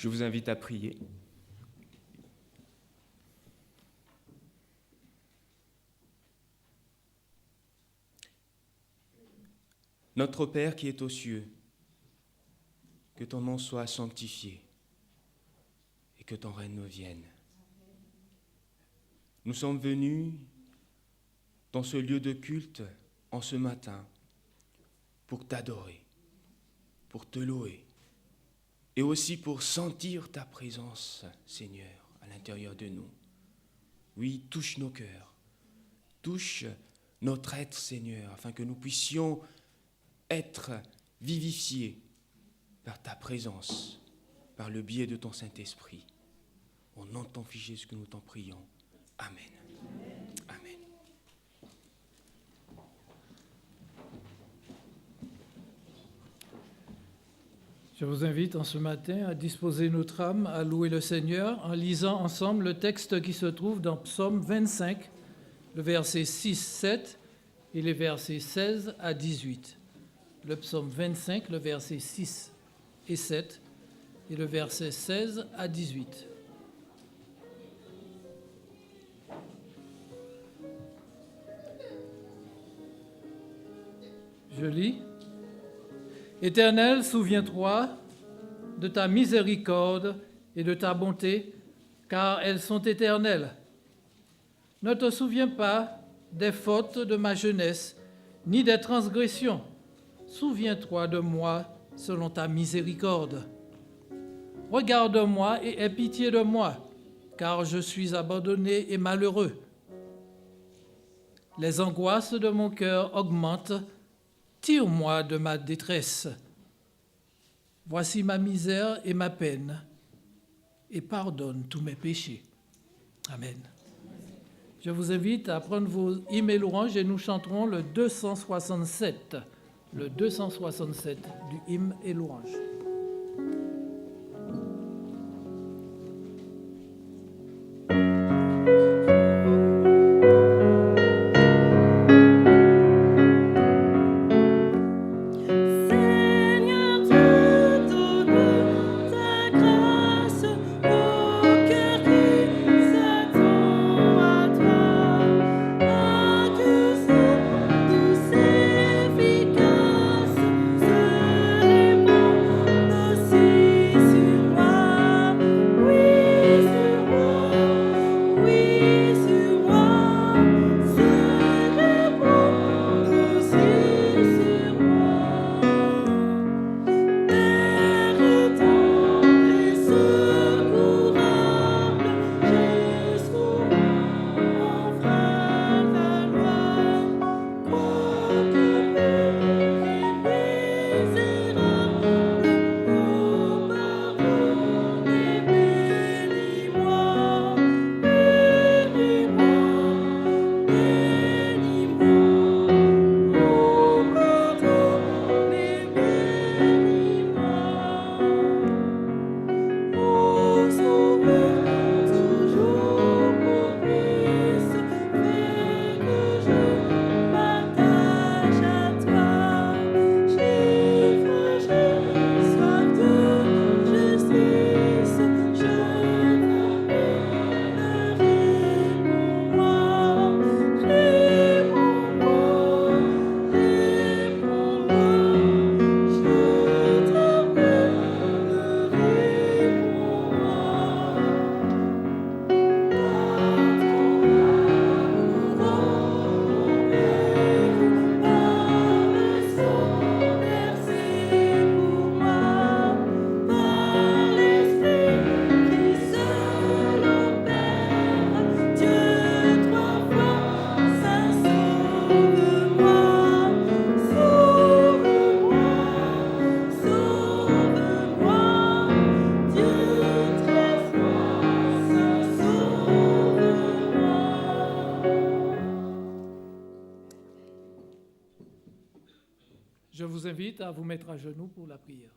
Je vous invite à prier. Notre Père qui est aux cieux, que ton nom soit sanctifié et que ton règne vienne. Nous sommes venus dans ce lieu de culte en ce matin pour t'adorer, pour te louer et aussi pour sentir ta présence, Seigneur, à l'intérieur de nous. Oui, touche nos cœurs, touche notre être, Seigneur, afin que nous puissions être vivifiés par ta présence, par le biais de ton Saint-Esprit. Au nom de ton Fils Jésus que nous t'en prions. Amen. Amen. Je vous invite en ce matin à disposer notre âme à louer le Seigneur en lisant ensemble le texte qui se trouve dans Psaume 25, le verset 6-7 et les versets 16 à 18. Le Psaume 25, le verset 6 et 7 et le verset 16 à 18. Je lis. Éternel, souviens-toi de ta miséricorde et de ta bonté, car elles sont éternelles. Ne te souviens pas des fautes de ma jeunesse, ni des transgressions. Souviens-toi de moi selon ta miséricorde. Regarde-moi et aie pitié de moi, car je suis abandonné et malheureux. Les angoisses de mon cœur augmentent. Tire-moi de ma détresse. Voici ma misère et ma peine, et pardonne tous mes péchés. Amen. Je vous invite à prendre vos hymnes et louanges et nous chanterons le 267. Le 267 du hymne et louange. Je vous invite à vous mettre à genoux pour la prière.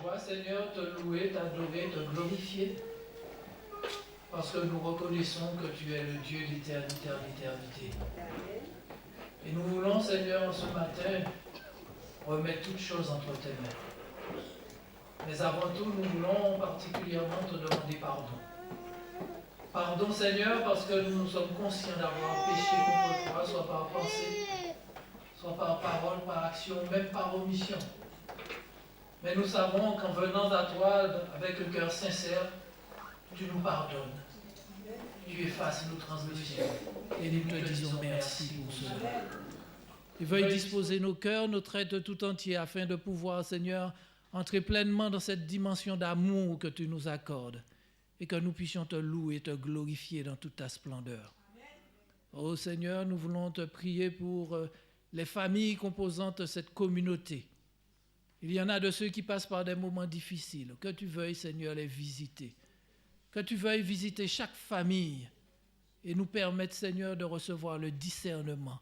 toi, Seigneur, te louer, t'adorer, te glorifier, parce que nous reconnaissons que tu es le Dieu d'éternité en éternité. Et nous voulons, Seigneur, ce matin, remettre toutes choses entre tes mains. Mais avant tout, nous voulons particulièrement te demander pardon. Pardon, Seigneur, parce que nous sommes conscients d'avoir péché contre toi, soit par pensée, soit par parole, par action, même par omission. Mais nous savons qu'en venant à toi avec un cœur sincère, tu nous pardonnes. Tu effaces nos transgressions. Et nous te disons merci pour cela. Et veuille disposer nos cœurs, notre être tout entier, afin de pouvoir, Seigneur, entrer pleinement dans cette dimension d'amour que tu nous accordes et que nous puissions te louer et te glorifier dans toute ta splendeur. Ô Seigneur, nous voulons te prier pour les familles composantes cette communauté. Il y en a de ceux qui passent par des moments difficiles. Que tu veuilles, Seigneur, les visiter. Que tu veuilles visiter chaque famille et nous permettre, Seigneur, de recevoir le discernement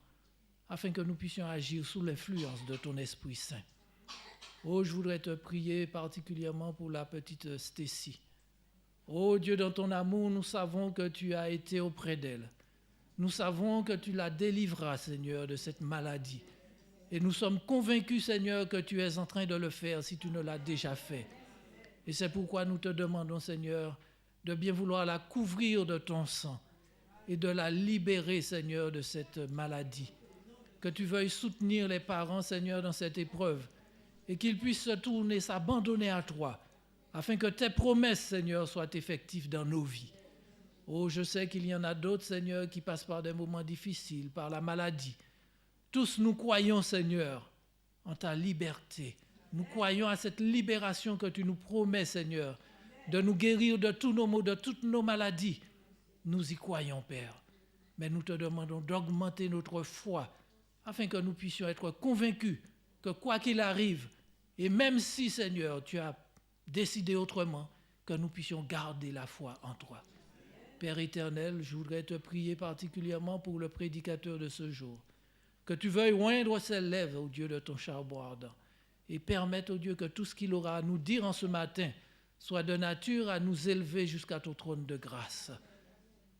afin que nous puissions agir sous l'influence de ton Esprit Saint. Oh, je voudrais te prier particulièrement pour la petite Stécie. Oh Dieu, dans ton amour, nous savons que tu as été auprès d'elle. Nous savons que tu la délivras, Seigneur, de cette maladie. Et nous sommes convaincus, Seigneur, que tu es en train de le faire si tu ne l'as déjà fait. Et c'est pourquoi nous te demandons, Seigneur, de bien vouloir la couvrir de ton sang et de la libérer, Seigneur, de cette maladie. Que tu veuilles soutenir les parents, Seigneur, dans cette épreuve et qu'ils puissent se tourner, s'abandonner à toi afin que tes promesses, Seigneur, soient effectives dans nos vies. Oh, je sais qu'il y en a d'autres, Seigneur, qui passent par des moments difficiles, par la maladie. Tous nous croyons, Seigneur, en ta liberté. Nous croyons à cette libération que tu nous promets, Seigneur, de nous guérir de tous nos maux, de toutes nos maladies. Nous y croyons, Père. Mais nous te demandons d'augmenter notre foi afin que nous puissions être convaincus que quoi qu'il arrive, et même si, Seigneur, tu as décidé autrement, que nous puissions garder la foi en toi. Père éternel, je voudrais te prier particulièrement pour le prédicateur de ce jour. Que tu veuilles oindre ses lèvres, ô Dieu, de ton charbon ardent, et permettre, ô Dieu, que tout ce qu'il aura à nous dire en ce matin soit de nature à nous élever jusqu'à ton trône de grâce.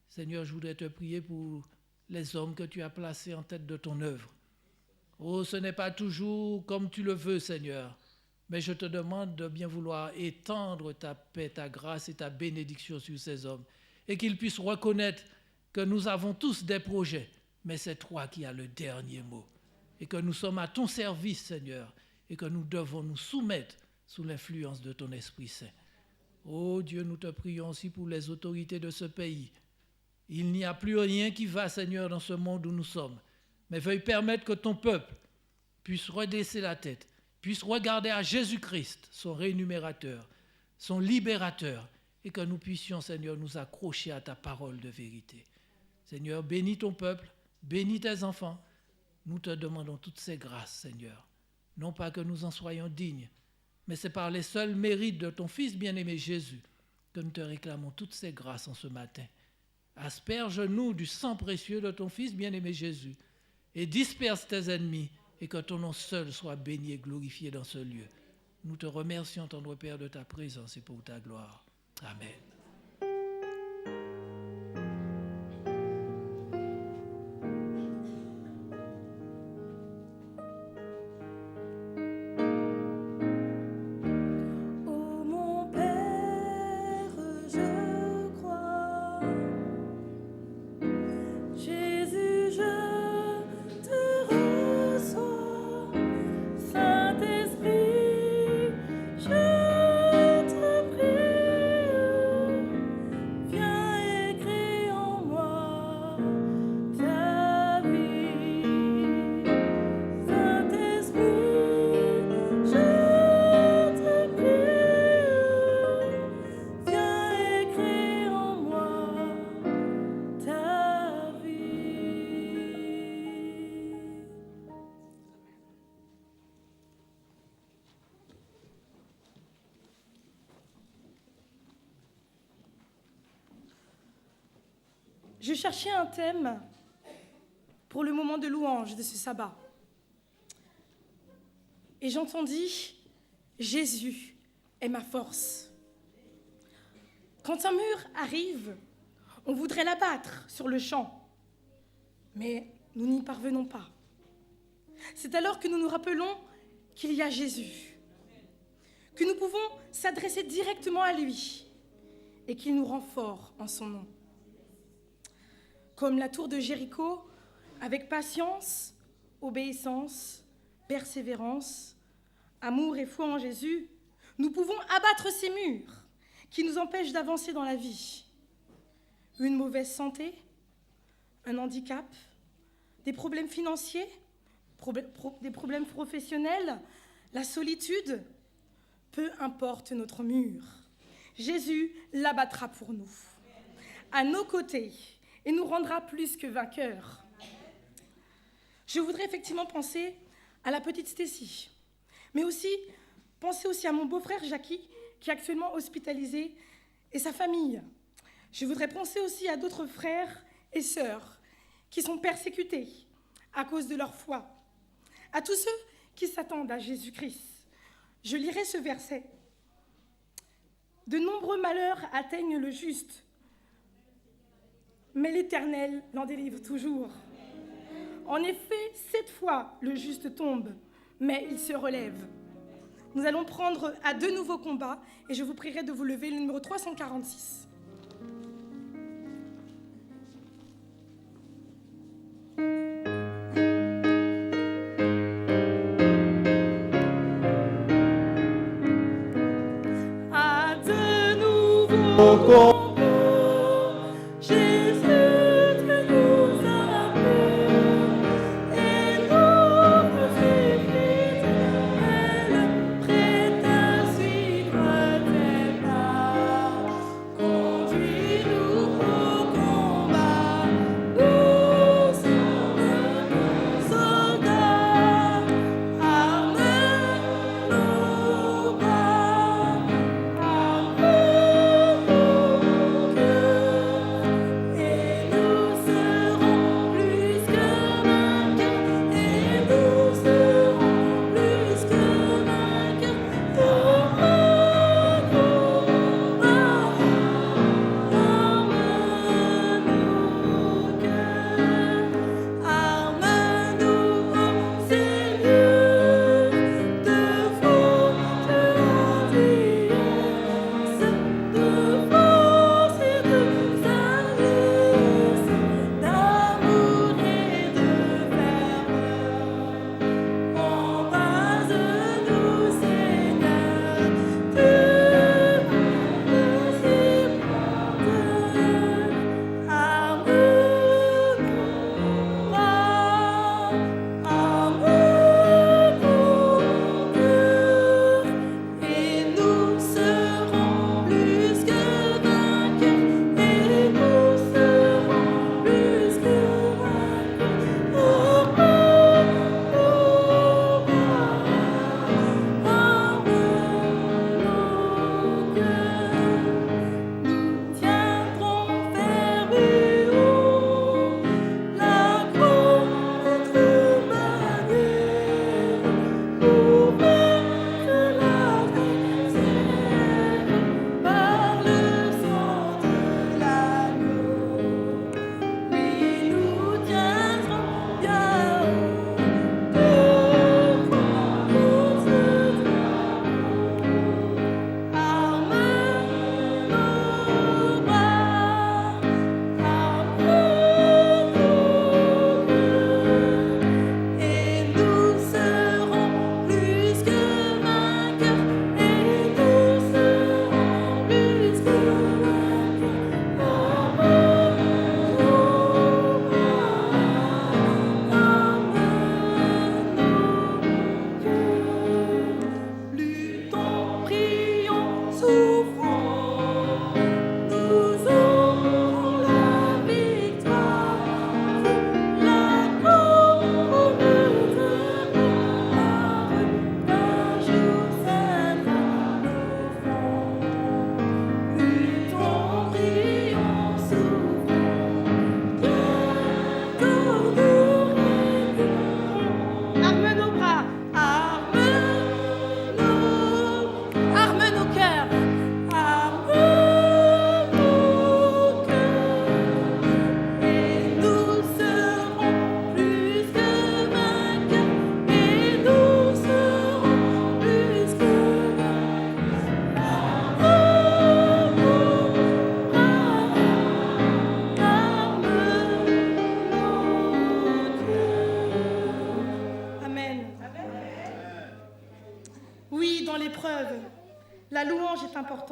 Seigneur, je voudrais te prier pour les hommes que tu as placés en tête de ton œuvre. Oh, ce n'est pas toujours comme tu le veux, Seigneur, mais je te demande de bien vouloir étendre ta paix, ta grâce et ta bénédiction sur ces hommes, et qu'ils puissent reconnaître que nous avons tous des projets, mais c'est toi qui as le dernier mot, et que nous sommes à ton service, Seigneur, et que nous devons nous soumettre sous l'influence de ton Esprit Saint. Oh Dieu, nous te prions aussi pour les autorités de ce pays. Il n'y a plus rien qui va, Seigneur, dans ce monde où nous sommes, mais veuille permettre que ton peuple puisse redresser la tête, puisse regarder à Jésus-Christ, son rémunérateur, son libérateur, et que nous puissions, Seigneur, nous accrocher à ta parole de vérité. Seigneur, bénis ton peuple, bénis tes enfants. Nous te demandons toutes ces grâces, Seigneur. Non pas que nous en soyons dignes, mais c'est par les seuls mérites de ton Fils bien-aimé Jésus que nous te réclamons toutes ces grâces en ce matin. Asperge-nous du sang précieux de ton Fils bien-aimé Jésus et disperse tes ennemis et que ton nom seul soit béni et glorifié dans ce lieu. Nous te remercions, tendre Père, de ta présence et pour ta gloire. Amen. Je cherchais un thème pour le moment de louange de ce sabbat. Et j'entendis Jésus, est ma force. Quand un mur arrive, on voudrait l'abattre sur le champ, mais nous n'y parvenons pas. C'est alors que nous nous rappelons qu'il y a Jésus, que nous pouvons s'adresser directement à lui et qu'il nous rend forts en son nom. Comme la tour de Jéricho, avec patience, obéissance, persévérance, amour et foi en Jésus, nous pouvons abattre ces murs qui nous empêchent d'avancer dans la vie. Une mauvaise santé, un handicap, des problèmes financiers, des problèmes professionnels, la solitude, peu importe notre mur, Jésus l'abattra pour nous, à nos côtés, et nous rendra plus que vainqueurs. Je voudrais effectivement penser à la petite Stécie, mais aussi penser aussi à mon beau-frère Jackie, qui est actuellement hospitalisé, et sa famille. Je voudrais penser aussi à d'autres frères et sœurs qui sont persécutés à cause de leur foi, à tous ceux qui s'attendent à Jésus-Christ. Je lirai ce verset. De nombreux malheurs atteignent le juste, mais l'Éternel l'en délivre toujours. En effet, 7 fois le juste tombe, mais il se relève. Nous allons prendre à 2 nouveaux combats et je vous prierai de vous lever, le numéro 346. À de nouveaux combats. Oh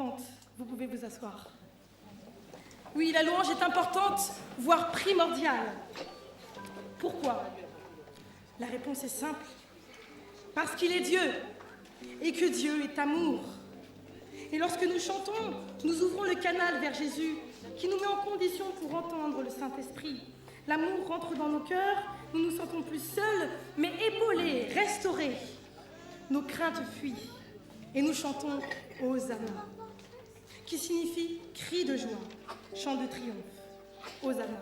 importante. Vous pouvez vous asseoir. Oui, la louange est importante, voire primordiale. Pourquoi? La réponse est simple. Parce qu'il est Dieu et que Dieu est amour. Et lorsque nous chantons, nous ouvrons le canal vers Jésus qui nous met en condition pour entendre le Saint-Esprit. L'amour rentre dans nos cœurs, nous nous sentons plus seuls, mais épaulés, restaurés. Nos craintes fuient et nous chantons Hosanna, qui signifie cri de joie, chant de triomphe. Hosanna.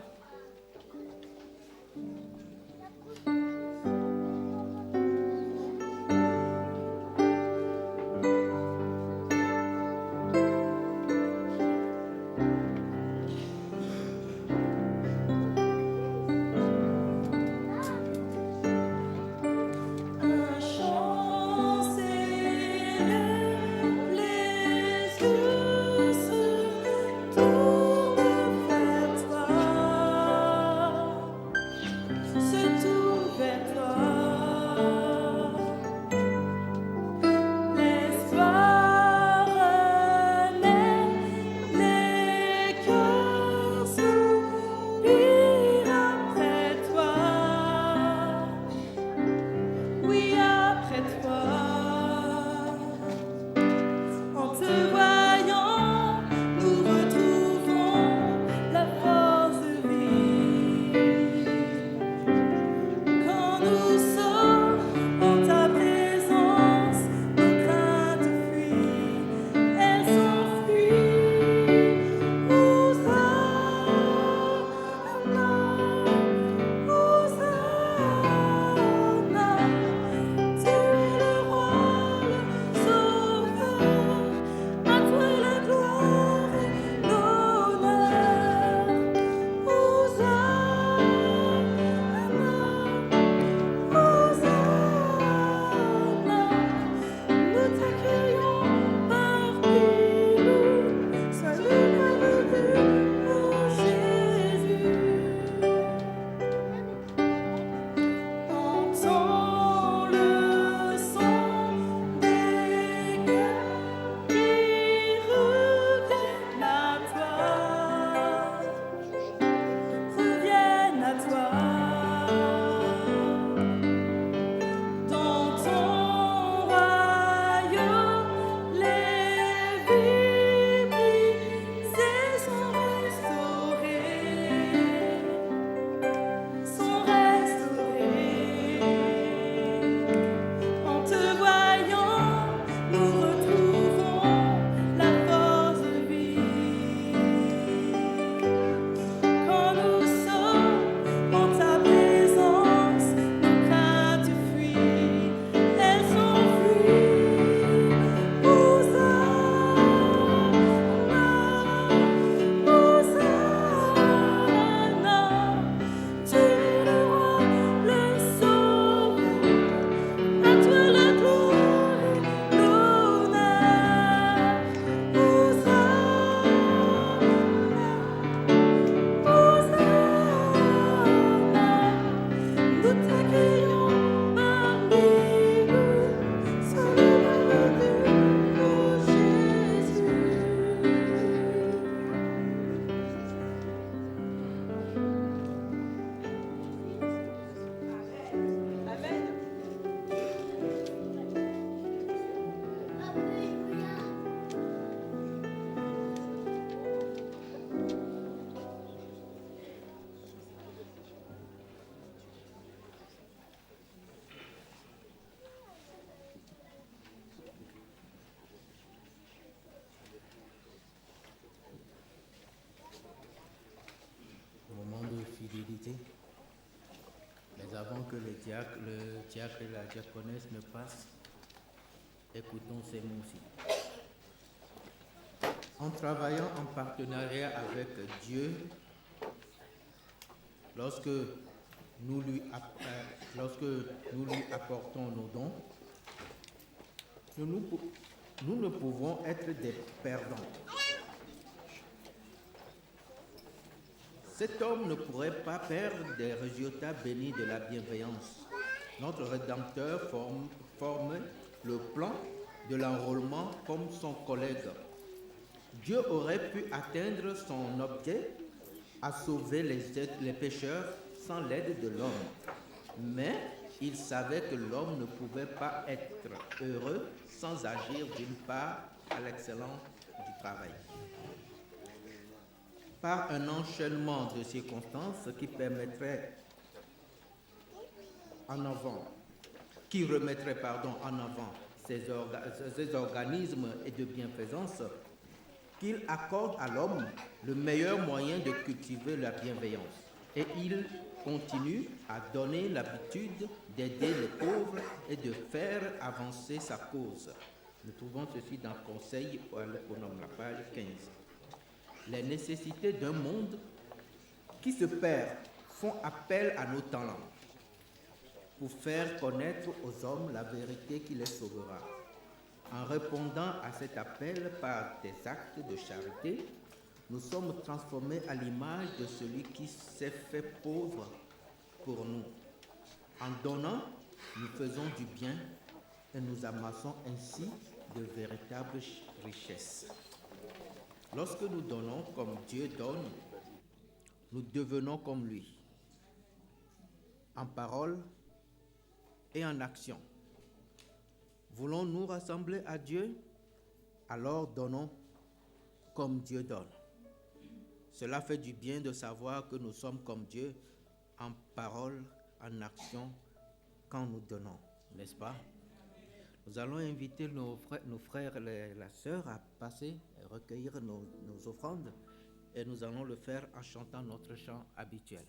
Mais avant que le diacre et la diaconesse ne passent, écoutons ces mots-ci. En travaillant en partenariat avec Dieu, lorsque nous lui apportons nos dons, nous ne pouvons être des perdants. Cet homme ne pourrait pas perdre des résultats bénis de la bienveillance. Notre Rédempteur forme le plan de l'enrôlement comme son collègue. Dieu aurait pu atteindre son objet à sauver les pécheurs sans l'aide de l'homme. Mais il savait que l'homme ne pouvait pas être heureux sans agir d'une part à l'excellence du travail. Par un enchaînement de circonstances qui remettrait en avant ces organismes et de bienfaisance, qu'il accorde à l'homme le meilleur moyen de cultiver la bienveillance. Et il continue à donner l'habitude d'aider les pauvres et de faire avancer sa cause. Nous trouvons ceci dans Conseil à l'économe, la page 15. Les nécessités d'un monde qui se perd font appel à nos talents pour faire connaître aux hommes la vérité qui les sauvera. En répondant à cet appel par des actes de charité, nous sommes transformés à l'image de celui qui s'est fait pauvre pour nous. En donnant, nous faisons du bien et nous amassons ainsi de véritables richesses. Lorsque nous donnons comme Dieu donne, nous devenons comme lui, en parole et en action. Voulons-nous rassembler à Dieu? Alors donnons comme Dieu donne. Cela fait du bien de savoir que nous sommes comme Dieu en parole, en action, quand nous donnons, n'est-ce pas? Nous allons inviter nos frères et la sœur à passer et recueillir nos offrandes et nous allons le faire en chantant notre chant habituel.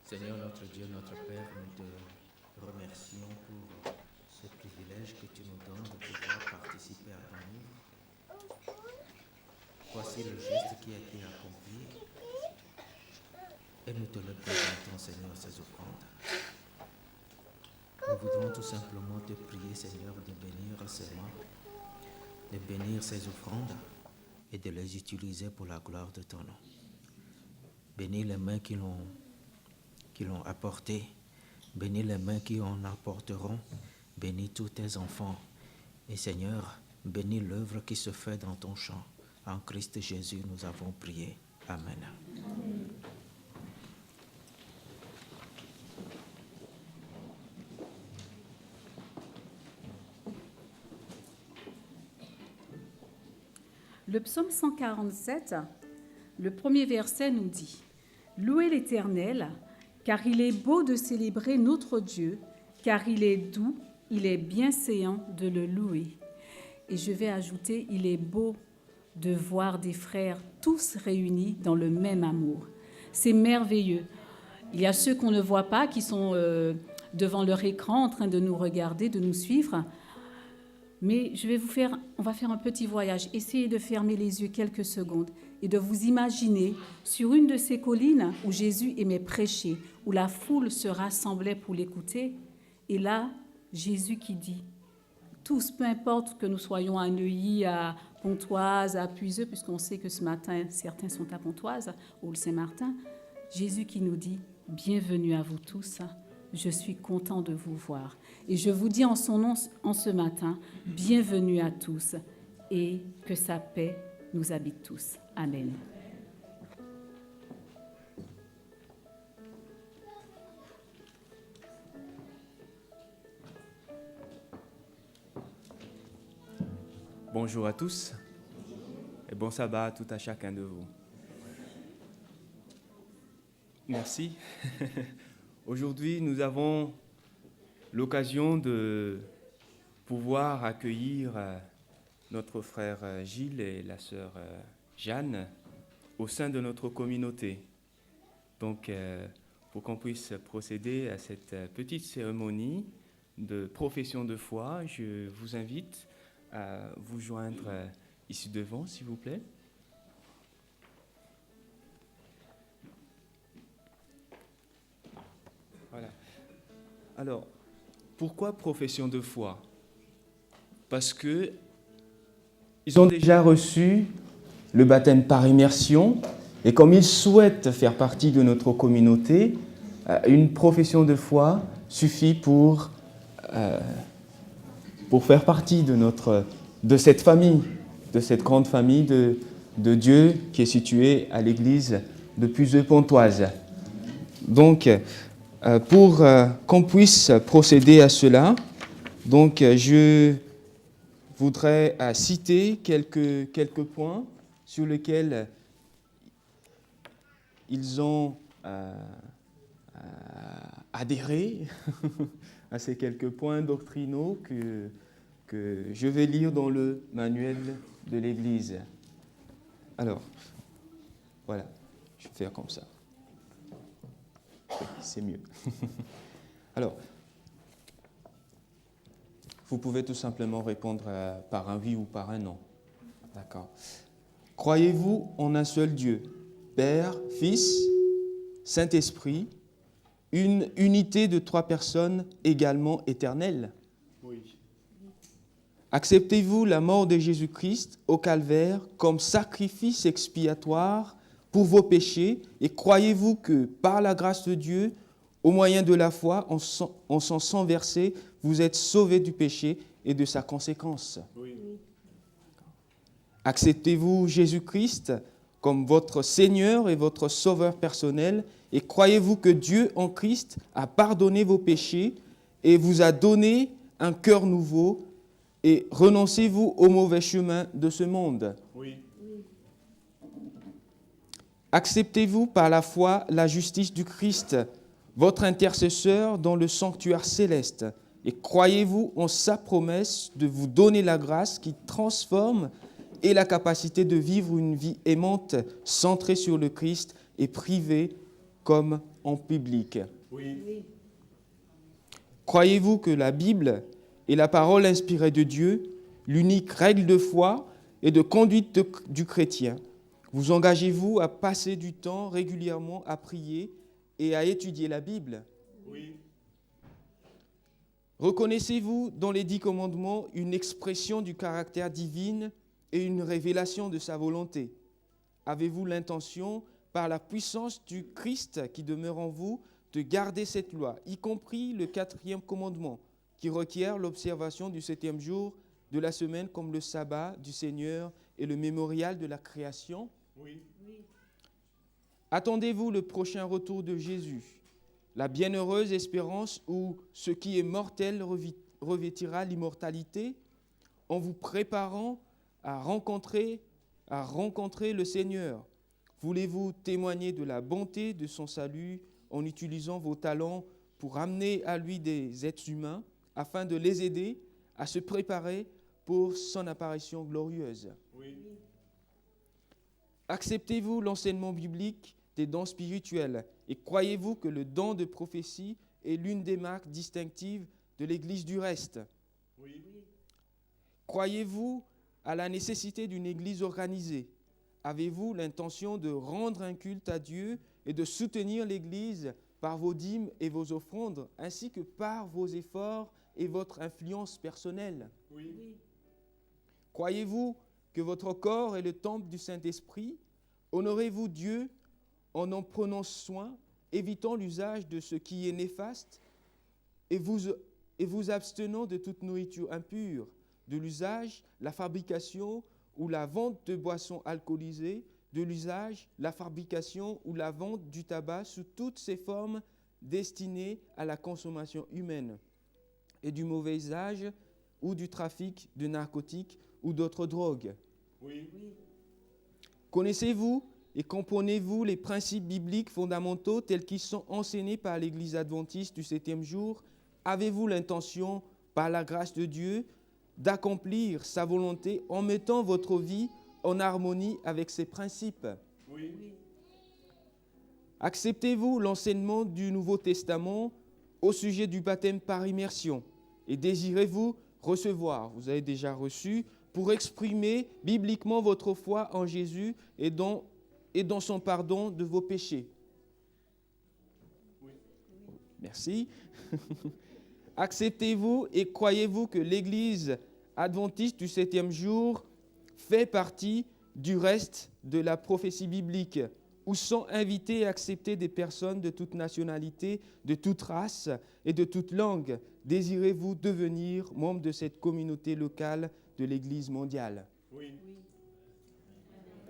Seigneur notre Dieu, notre Père, nous te remercions pour ce privilège que tu nous donnes de pouvoir participer à ton œuvre. Voici le geste qui a été accompli et nous te le présentons, Seigneur, ces offrandes. Nous voudrons tout simplement te prier, Seigneur, de bénir ces mains, de bénir ces offrandes et de les utiliser pour la gloire de ton nom. Bénis les mains qui l'ont apporté Bénis les mains qui en apporteront. Bénis tous tes enfants. Et Seigneur, bénis l'œuvre qui se fait dans ton champ. En Christ Jésus, nous avons prié. Amen. Le psaume 147, le premier verset nous dit « Louez l'Éternel, car il est beau de célébrer notre Dieu, car il est doux, il est bienséant de le louer. » Et je vais ajouter « Il est beau de voir des frères tous réunis dans le même amour. » C'est merveilleux. Il y a ceux qu'on ne voit pas, qui sont devant leur écran en train de nous regarder, de nous suivre. Mais on va faire un petit voyage. Essayez de fermer les yeux quelques secondes et de vous imaginer sur une de ces collines où Jésus aimait prêcher, où la foule se rassemblait pour l'écouter. Et là, Jésus qui dit, tous, peu importe que nous soyons à Neuilly, à Pontoise, à Puiseux, puisqu'on sait que ce matin, certains sont à Pontoise, ou le Saint-Martin, Jésus qui nous dit, bienvenue à vous tous. Je suis content de vous voir. Et je vous dis en son nom, en ce matin, bienvenue à tous et que sa paix nous habite tous. Amen. Bonjour à tous et bon sabbat à tout à chacun de vous. Merci. Aujourd'hui, nous avons l'occasion de pouvoir accueillir notre frère Gilles et la sœur Jeanne au sein de notre communauté. Donc, pour qu'on puisse procéder à cette petite cérémonie de profession de foi, je vous invite à vous joindre ici devant, s'il vous plaît. Voilà. Alors, pourquoi profession de foi? Parce que ils ont déjà reçu le baptême par immersion et comme ils souhaitent faire partie de notre communauté, une profession de foi suffit pour faire partie de cette famille, de cette grande famille de Dieu qui est située à l'église de Puiseux-Pontoise. Donc, pour qu'on puisse procéder à cela, donc je voudrais citer quelques points sur lesquels ils ont adhéré à ces quelques points doctrinaux que je vais lire dans le manuel de l'Église. Alors, voilà, je vais faire comme ça. Oui, c'est mieux. Alors, vous pouvez tout simplement répondre par un oui ou par un non. D'accord. Croyez-vous en un seul Dieu, Père, Fils, Saint-Esprit, une unité de 3 personnes également éternelles? Oui. Acceptez-vous la mort de Jésus-Christ au calvaire comme sacrifice expiatoire pour vos péchés et croyez-vous que par la grâce de Dieu, au moyen de la foi, en son sang versé, vous êtes sauvés du péché et de sa conséquence? Oui. Acceptez-vous Jésus-Christ comme votre Seigneur et votre Sauveur personnel et croyez-vous que Dieu en Christ a pardonné vos péchés et vous a donné un cœur nouveau et renoncez-vous au mauvais chemin de ce monde? Oui. Acceptez-vous par la foi la justice du Christ, votre intercesseur dans le sanctuaire céleste, et croyez-vous en sa promesse de vous donner la grâce qui transforme et la capacité de vivre une vie aimante, centrée sur le Christ et privée comme en public? Oui. Croyez-vous que la Bible est la parole inspirée de Dieu, l'unique règle de foi et de conduite du chrétien? Vous engagez-vous à passer du temps régulièrement à prier et à étudier la Bible? Oui. Reconnaissez-vous dans les 10 commandements une expression du caractère divin et une révélation de sa volonté? Avez-vous l'intention, par la puissance du Christ qui demeure en vous, de garder cette loi, y compris le 4e commandement, qui requiert l'observation du 7e jour de la semaine comme le sabbat du Seigneur et le mémorial de la création? Oui. Attendez-vous le prochain retour de Jésus, la bienheureuse espérance où ce qui est mortel revêtira l'immortalité, en vous préparant à rencontrer le Seigneur? Voulez-vous témoigner de la bonté de son salut en utilisant vos talents pour amener à lui des êtres humains afin de les aider à se préparer pour son apparition glorieuse? Oui. Acceptez-vous l'enseignement biblique des dons spirituels et croyez-vous que le don de prophétie est l'une des marques distinctives de l'Église du reste? Oui. Croyez-vous à la nécessité d'une Église organisée? Avez-vous l'intention de rendre un culte à Dieu et de soutenir l'Église par vos dîmes et vos offrandes, ainsi que par vos efforts et votre influence personnelle? Oui. Croyez-vous que votre corps est le temple du Saint-Esprit? Honorez-vous Dieu en prenant soin, évitant l'usage de ce qui est néfaste et vous abstenant de toute nourriture impure, de l'usage, la fabrication ou la vente de boissons alcoolisées, de l'usage, la fabrication ou la vente du tabac sous toutes ses formes destinées à la consommation humaine, et du mauvais usage ou du trafic de narcotiques ou d'autres drogues. Oui. Connaissez-vous et comprenez-vous les principes bibliques fondamentaux tels qu'ils sont enseignés par l'Église adventiste du 7e jour? Avez-vous l'intention, par la grâce de Dieu, d'accomplir sa volonté en mettant votre vie en harmonie avec ses principes? Oui. Acceptez-vous l'enseignement du Nouveau Testament au sujet du baptême par immersion et désirez-vous recevoir, vous avez déjà reçu, pour exprimer bibliquement votre foi en Jésus et dans son pardon de vos péchés? Oui. Merci. Acceptez-vous et croyez-vous que l'Église adventiste du 7e jour fait partie du reste de la prophétie biblique, où sont invités et acceptés des personnes de toute nationalité, de toute race et de toute langue? Désirez-vous devenir membre de cette communauté locale de l'Église mondiale? Oui.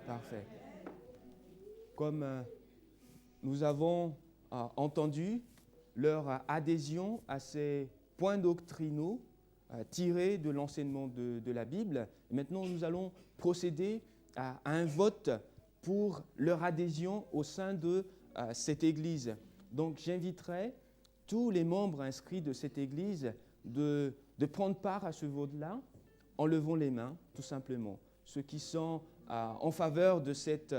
Parfait. Comme nous avons entendu leur adhésion à ces points doctrinaux tirés de l'enseignement de la Bible, maintenant nous allons procéder à un vote pour leur adhésion au sein de cette Église. Donc j'inviterai tous les membres inscrits de cette Église de prendre part à ce vote-là en levant les mains, tout simplement. Ceux qui sont en faveur de cette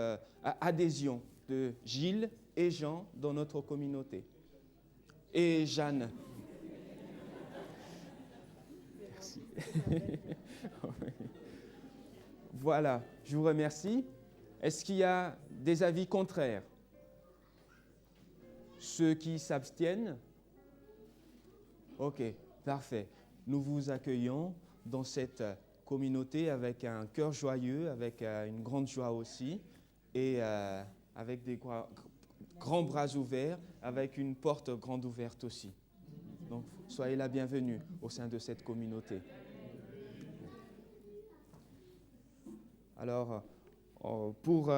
adhésion de Gilles et Jean dans notre communauté. Et Jeanne. Merci. Voilà, je vous remercie. Est-ce qu'il y a des avis contraires? Ceux qui s'abstiennent? Ok, parfait. Nous vous accueillons dans cette communauté avec un cœur joyeux, avec une grande joie aussi, et avec des grands bras ouverts, avec une porte grande ouverte aussi. Donc, soyez la bienvenue au sein de cette communauté. Alors, pour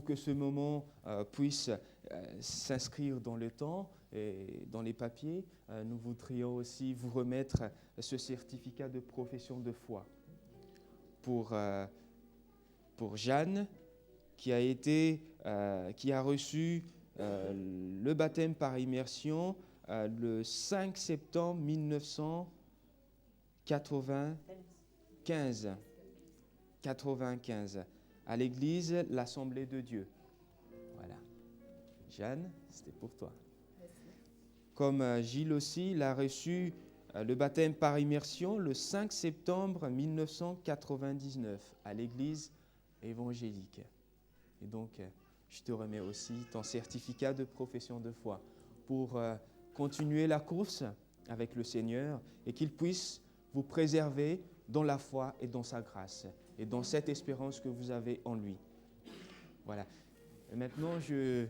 que ce moment puisse s'inscrire dans le temps et dans les papiers, nous voudrions aussi vous remettre ce certificat de profession de foi pour Jeanne, qui a reçu le baptême par immersion le 5 septembre 1995 à l'église l'Assemblée de Dieu. Voilà. Jeanne, c'était pour toi. Comme Gilles aussi, il a reçu le baptême par immersion le 5 septembre 1999 à l'église évangélique. Et donc, je te remets aussi ton certificat de profession de foi pour continuer la course avec le Seigneur et qu'il puisse vous préserver dans la foi et dans sa grâce et dans cette espérance que vous avez en lui. Voilà. Et maintenant, je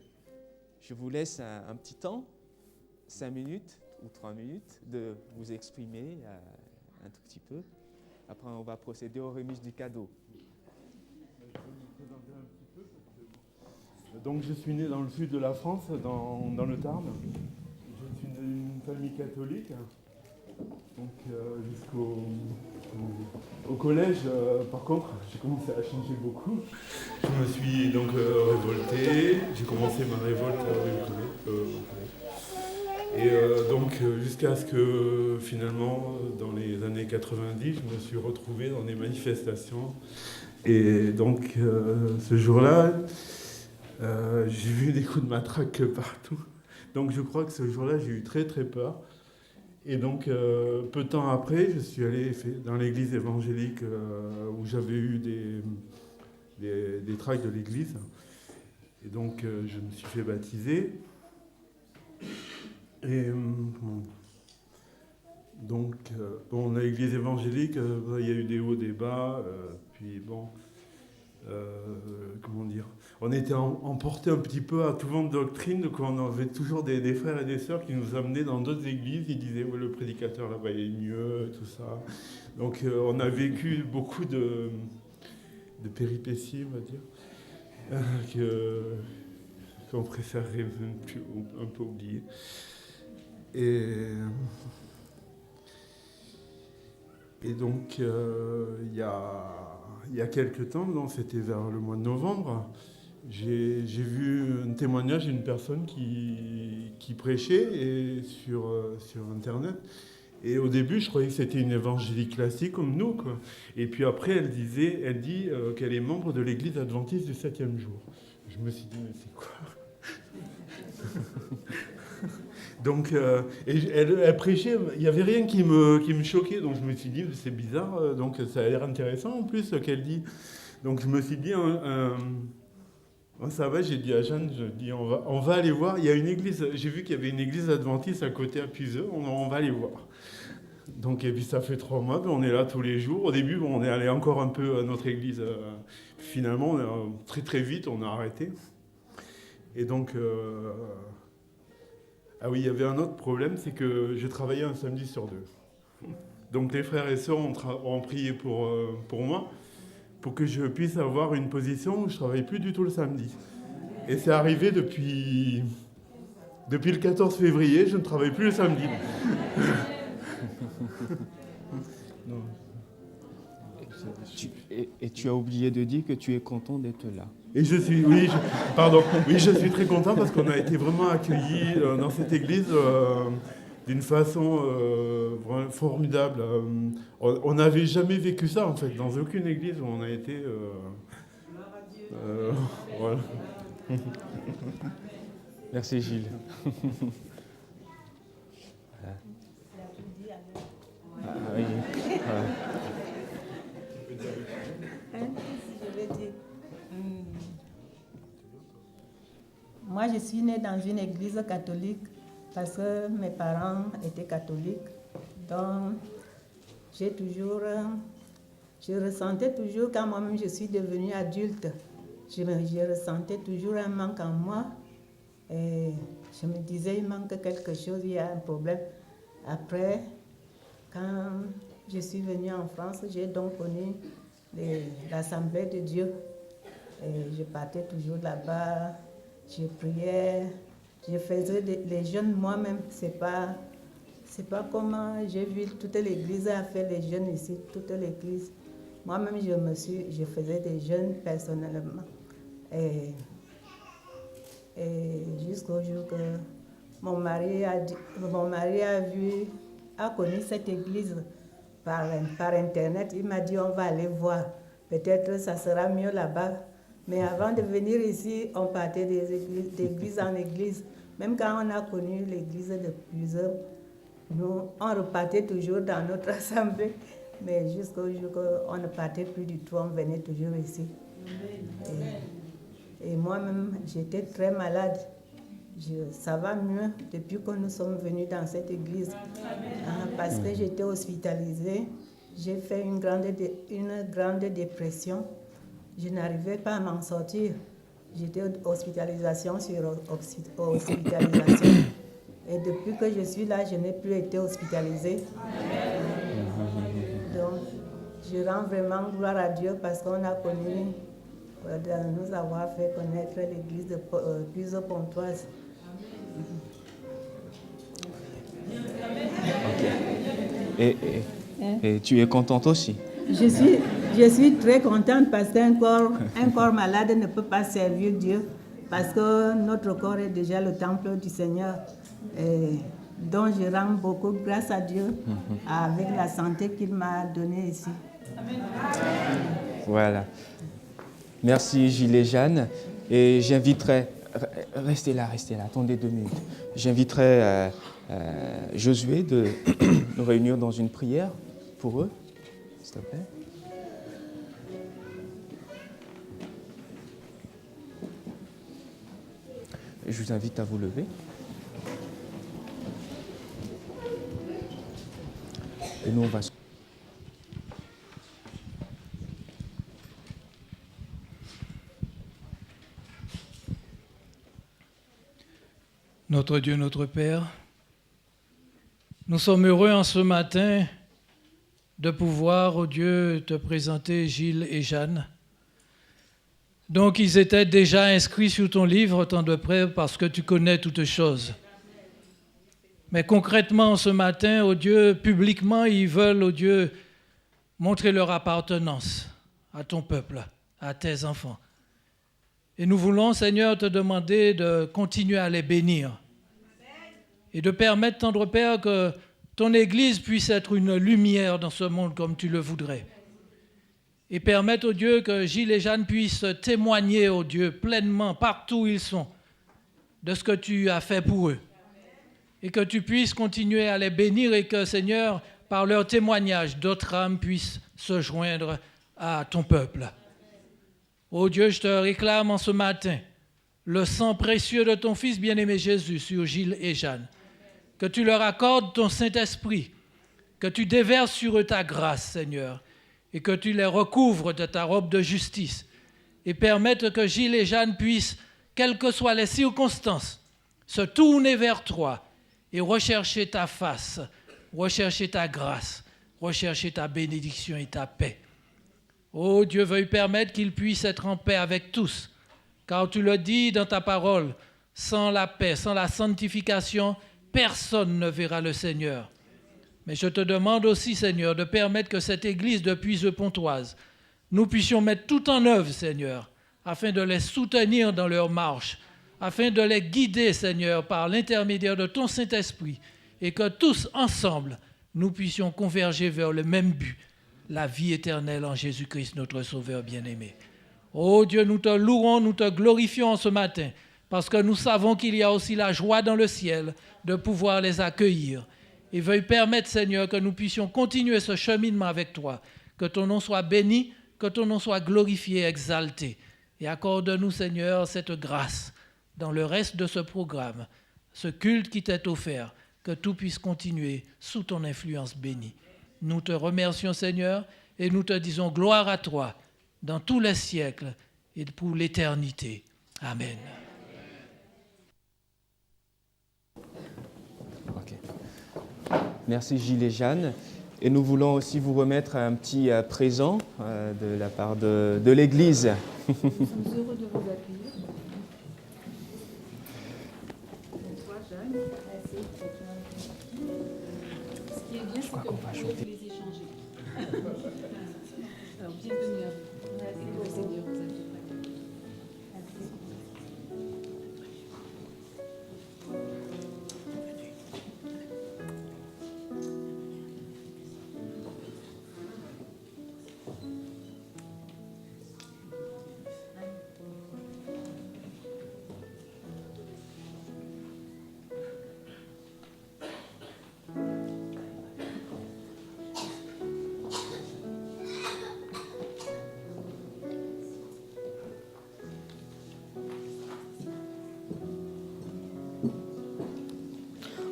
vous laisse un petit temps, 5 minutes ou 3 minutes, de vous exprimer un tout petit peu. Après, on va procéder aux remises du cadeau. Donc je suis né dans le sud de la France, dans le Tarn. Je suis d'une famille catholique. Donc au collège, par contre, j'ai commencé à changer beaucoup. Je me suis donc révolté. J'ai commencé ma révolte au collège. Et donc jusqu'à ce que finalement, dans les années 90, je me suis retrouvé dans des manifestations. Et donc ce jour-là, j'ai vu des coups de matraque partout. Donc je crois que ce jour-là, j'ai eu très très peur. Et donc peu de temps après, je suis allé dans l'église évangélique où j'avais eu des tracts de l'église. Et donc je me suis fait baptiser. Et donc bon, dans l'église évangélique, il y a eu des hauts, des bas. Puis bon, comment dire, on était emporté un petit peu à tout vent de doctrine, qu'on avait toujours des frères et des sœurs qui nous amenaient dans d'autres églises. Ils disaient ouais, le prédicateur là-bas est mieux, tout ça. Donc on a vécu beaucoup de péripéties, on va dire, qu'on préférerait un peu oublier. Et donc il y a quelques temps, donc c'était vers le mois de novembre, j'ai vu un témoignage d'une personne qui prêchait sur Internet. Et au début, je croyais que c'était une évangélique classique comme nous, quoi. Et puis après, elle dit qu'elle est membre de l'église adventiste du 7e jour. Je me suis dit, mais c'est quoi? Donc, elle prêchait, il n'y avait rien qui me choquait, donc je me suis dit, c'est bizarre, donc ça a l'air intéressant en plus ce qu'elle dit. Donc je me suis dit, ça va, j'ai dit à Jeanne, on va aller voir, il y a une église, j'ai vu qu'il y avait une église adventiste à côté à Puiseux, on va aller voir. Donc, et puis ça fait 3 mois, on est là tous les jours. Au début, on est allé encore un peu à notre église, finalement, très très vite, on a arrêté. Et donc... Ah oui, il y avait un autre problème, c'est que je travaillais un samedi sur 2. Donc les frères et sœurs ont prié pour moi, pour que je puisse avoir une position où je ne travaille plus du tout le samedi. Et c'est arrivé depuis le 14 février, je ne travaille plus le samedi. Non. Et tu as oublié de dire que tu es content d'être là. Et je suis très content parce qu'on a été vraiment accueillis dans cette église d'une façon vraiment formidable. On n'avait jamais vécu ça en fait, dans aucune église où on a été. Voilà. Merci Gilles. Ah, oui. Voilà. Je vais dire, moi, je suis née dans une église catholique parce que mes parents étaient catholiques. Donc, je ressentais toujours, quand moi-même je suis devenue adulte, je ressentais toujours un manque en moi. Et je me disais, il manque quelque chose, il y a un problème. Après, quand je suis venue en France, j'ai donc connu l'Assemblée de Dieu. Et je partais toujours là-bas, je priais, je faisais les jeûnes moi-même. C'est pas comment j'ai vu toute l'église a fait les jeûnes ici, toute l'église. Moi-même, je faisais des jeûnes personnellement. Et jusqu'au jour que mon mari a connu cette église par Internet. Il m'a dit, on va aller voir. Peut-être ça sera mieux là-bas. Mais avant de venir ici, on partait d'église en église. Même quand on a connu l'église de plusieurs, nous, on repartait toujours dans notre assemblée. Mais jusqu'au jour qu'on ne partait plus du tout, on venait toujours ici. Et moi-même, j'étais très malade. Ça va mieux depuis que nous sommes venus dans cette église. Parce que j'étais hospitalisée. J'ai fait une grande dépression. Je n'arrivais pas à m'en sortir. J'étais hospitalisation sur hospitalisation. Et depuis que je suis là, je n'ai plus été hospitalisée. Donc, je rends vraiment gloire à Dieu parce qu'on a connu, de nous avoir fait connaître l'église de Cuise-Pontoise. Okay. Et tu es contente aussi? Je suis très contente parce qu'un corps malade ne peut pas servir Dieu parce que notre corps est déjà le temple du Seigneur. Et donc je rends beaucoup grâce à Dieu avec la santé qu'il m'a donnée ici. Voilà. Merci Gilles et Jeanne. Et j'inviterai, restez là, attendez 2 minutes. J'inviterai Josué de nous réunir dans une prière pour eux, s'il te plaît. Je vous invite à vous lever. Et nous, on va... Notre Dieu, notre Père, nous sommes heureux en ce matin de pouvoir, oh Dieu, te présenter Gilles et Jeanne. Donc, ils étaient déjà inscrits sur ton livre, tant de près, parce que tu connais toutes choses. Mais concrètement, ce matin, oh Dieu, publiquement, ils veulent, oh Dieu, montrer leur appartenance à ton peuple, à tes enfants. Et nous voulons, Seigneur, te demander de continuer à les bénir et de permettre, tendre Père, que ton Église puisse être une lumière dans ce monde comme tu le voudrais. Et permettre, oh Dieu, que Gilles et Jeanne puissent témoigner, oh Dieu, pleinement, partout où ils sont, de ce que tu as fait pour eux. Et que tu puisses continuer à les bénir et que, Seigneur, par leur témoignage, d'autres âmes puissent se joindre à ton peuple. Oh Dieu, je te réclame en ce matin le sang précieux de ton Fils bien-aimé Jésus sur Gilles et Jeanne. Que tu leur accordes ton Saint-Esprit, que tu déverses sur eux ta grâce, Seigneur, et que tu les recouvres de ta robe de justice et permette que Gilles et Jeanne puissent, quelles que soient les circonstances, se tourner vers toi et rechercher ta face, rechercher ta grâce, rechercher ta bénédiction et ta paix. Oh Dieu, veuille permettre qu'ils puissent être en paix avec tous, car tu le dis dans ta parole, sans la paix, sans la sanctification, personne ne verra le Seigneur. Mais je te demande aussi, Seigneur, de permettre que cette église de Cuise-Pontoise, nous puissions mettre tout en œuvre, Seigneur, afin de les soutenir dans leur marche, afin de les guider, Seigneur, par l'intermédiaire de ton Saint-Esprit, et que tous ensemble, nous puissions converger vers le même but, la vie éternelle en Jésus-Christ, notre Sauveur bien-aimé. Oh Dieu, nous te louons, nous te glorifions ce matin, parce que nous savons qu'il y a aussi la joie dans le ciel de pouvoir les accueillir. Et veuille permettre, Seigneur, que nous puissions continuer ce cheminement avec toi, que ton nom soit béni, que ton nom soit glorifié, exalté. Et accorde-nous, Seigneur, cette grâce dans le reste de ce programme, ce culte qui t'est offert, que tout puisse continuer sous ton influence bénie. Nous te remercions, Seigneur, et nous te disons gloire à toi dans tous les siècles et pour l'éternité. Amen. Merci Gilles et Jeanne. Et nous voulons aussi vous remettre un petit présent de la part de l'Église. Nous sommes heureux de vous accueillir. Bonsoir Jeanne. Merci. Ce qui est bien, c'est que vous pouvez les échanger. Alors, bienvenue à vous. Merci. Le Seigneur vous a fait.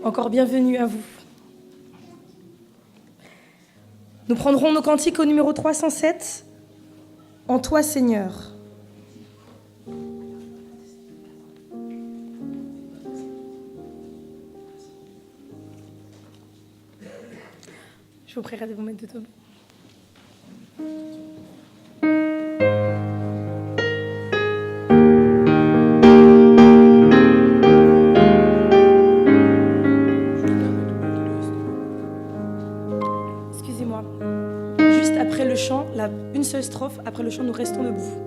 Encore bienvenue à vous. Nous prendrons nos cantiques au numéro 307, « En toi, Seigneur ». vous prierai de vous mettre debout. Excusez-moi. Juste après le chant, une seule strophe, après le chant, nous restons debout.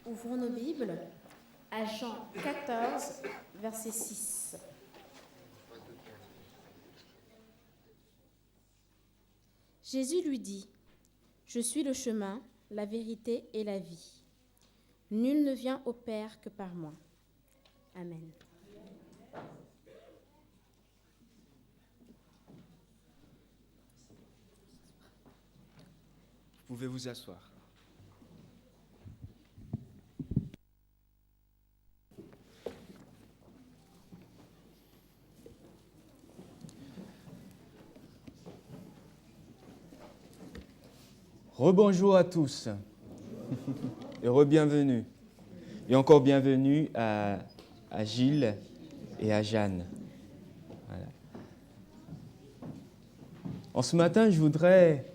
Ouvrons nos Bibles à Jean 14, verset 6. Jésus lui dit, « Je suis le chemin, la vérité et la vie. Nul ne vient au Père que par moi. » Amen. Vous pouvez vous asseoir. Rebonjour à tous et re-bienvenue. Et encore bienvenue à Gilles et à Jeanne. Voilà. En ce matin, je voudrais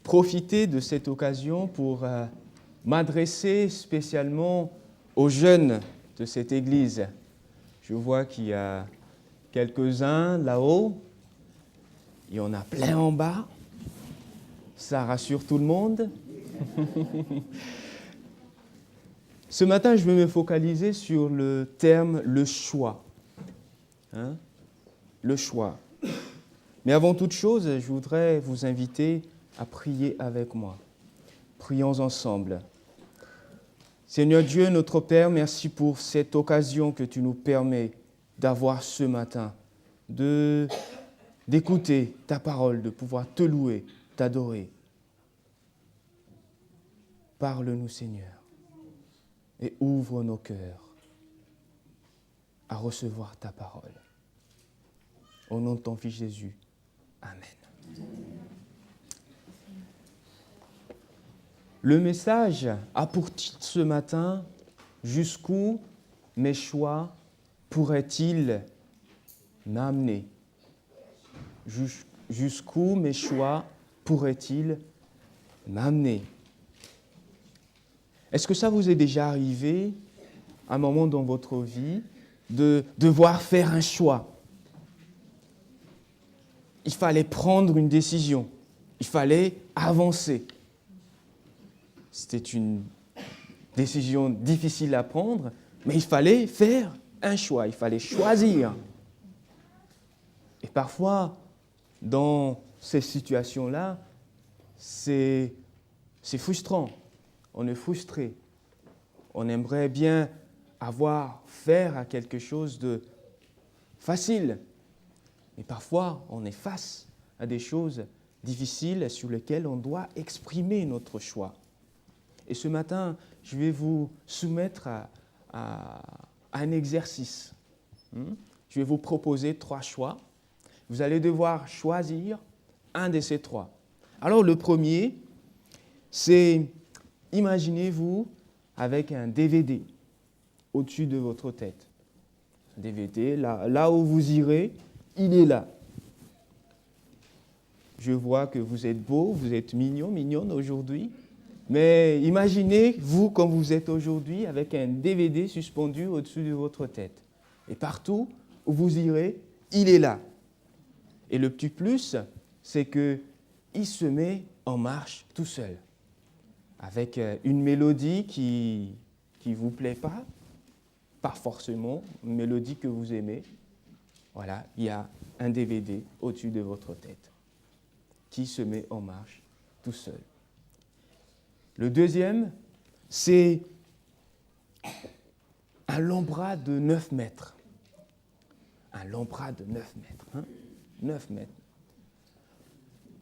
profiter de cette occasion pour m'adresser spécialement aux jeunes de cette église. Je vois qu'il y a quelques-uns là-haut, il y en a plein en bas. Ça rassure tout le monde. Ce matin, je vais me focaliser sur le terme « le choix ». Le choix. Mais avant toute chose, je voudrais vous inviter à prier avec moi. Prions ensemble. Seigneur Dieu, notre Père, merci pour cette occasion que tu nous permets d'avoir ce matin, d'écouter ta parole, de pouvoir te louer, t'adorer. Parle-nous, Seigneur, et ouvre nos cœurs à recevoir ta parole. Au nom de ton Fils Jésus, Amen. Le message a pour titre ce matin « Jusqu'où mes choix pourraient-ils m'amener » Jusqu'où mes choix pourraient-ils m'amener? Est-ce que ça vous est déjà arrivé, à un moment dans votre vie, de devoir faire un choix? Il fallait prendre une décision, il fallait avancer. C'était une décision difficile à prendre, mais il fallait faire un choix, il fallait choisir. Et parfois, dans ces situations-là, c'est frustrant. On est frustré. On aimerait bien faire à quelque chose de facile. Mais parfois, on est face à des choses difficiles sur lesquelles on doit exprimer notre choix. Et ce matin, je vais vous soumettre à un exercice. Je vais vous proposer 3 choix. Vous allez devoir choisir un de ces 3. Alors, le premier, c'est, imaginez-vous avec un DVD au-dessus de votre tête. Un DVD, là où vous irez, il est là. Je vois que vous êtes beau, vous êtes mignon, mignonne aujourd'hui. Mais imaginez, vous, comme vous êtes aujourd'hui, avec un DVD suspendu au-dessus de votre tête. Et partout où vous irez, il est là. Et le petit plus, c'est qu'il se met en marche tout seul, avec une mélodie qui ne vous plaît pas forcément, une mélodie que vous aimez. Voilà, il y a un DVD au-dessus de votre tête qui se met en marche tout seul. Le deuxième, c'est un lambras de 9 mètres. Un lambras de 9 mètres. 9 mètres.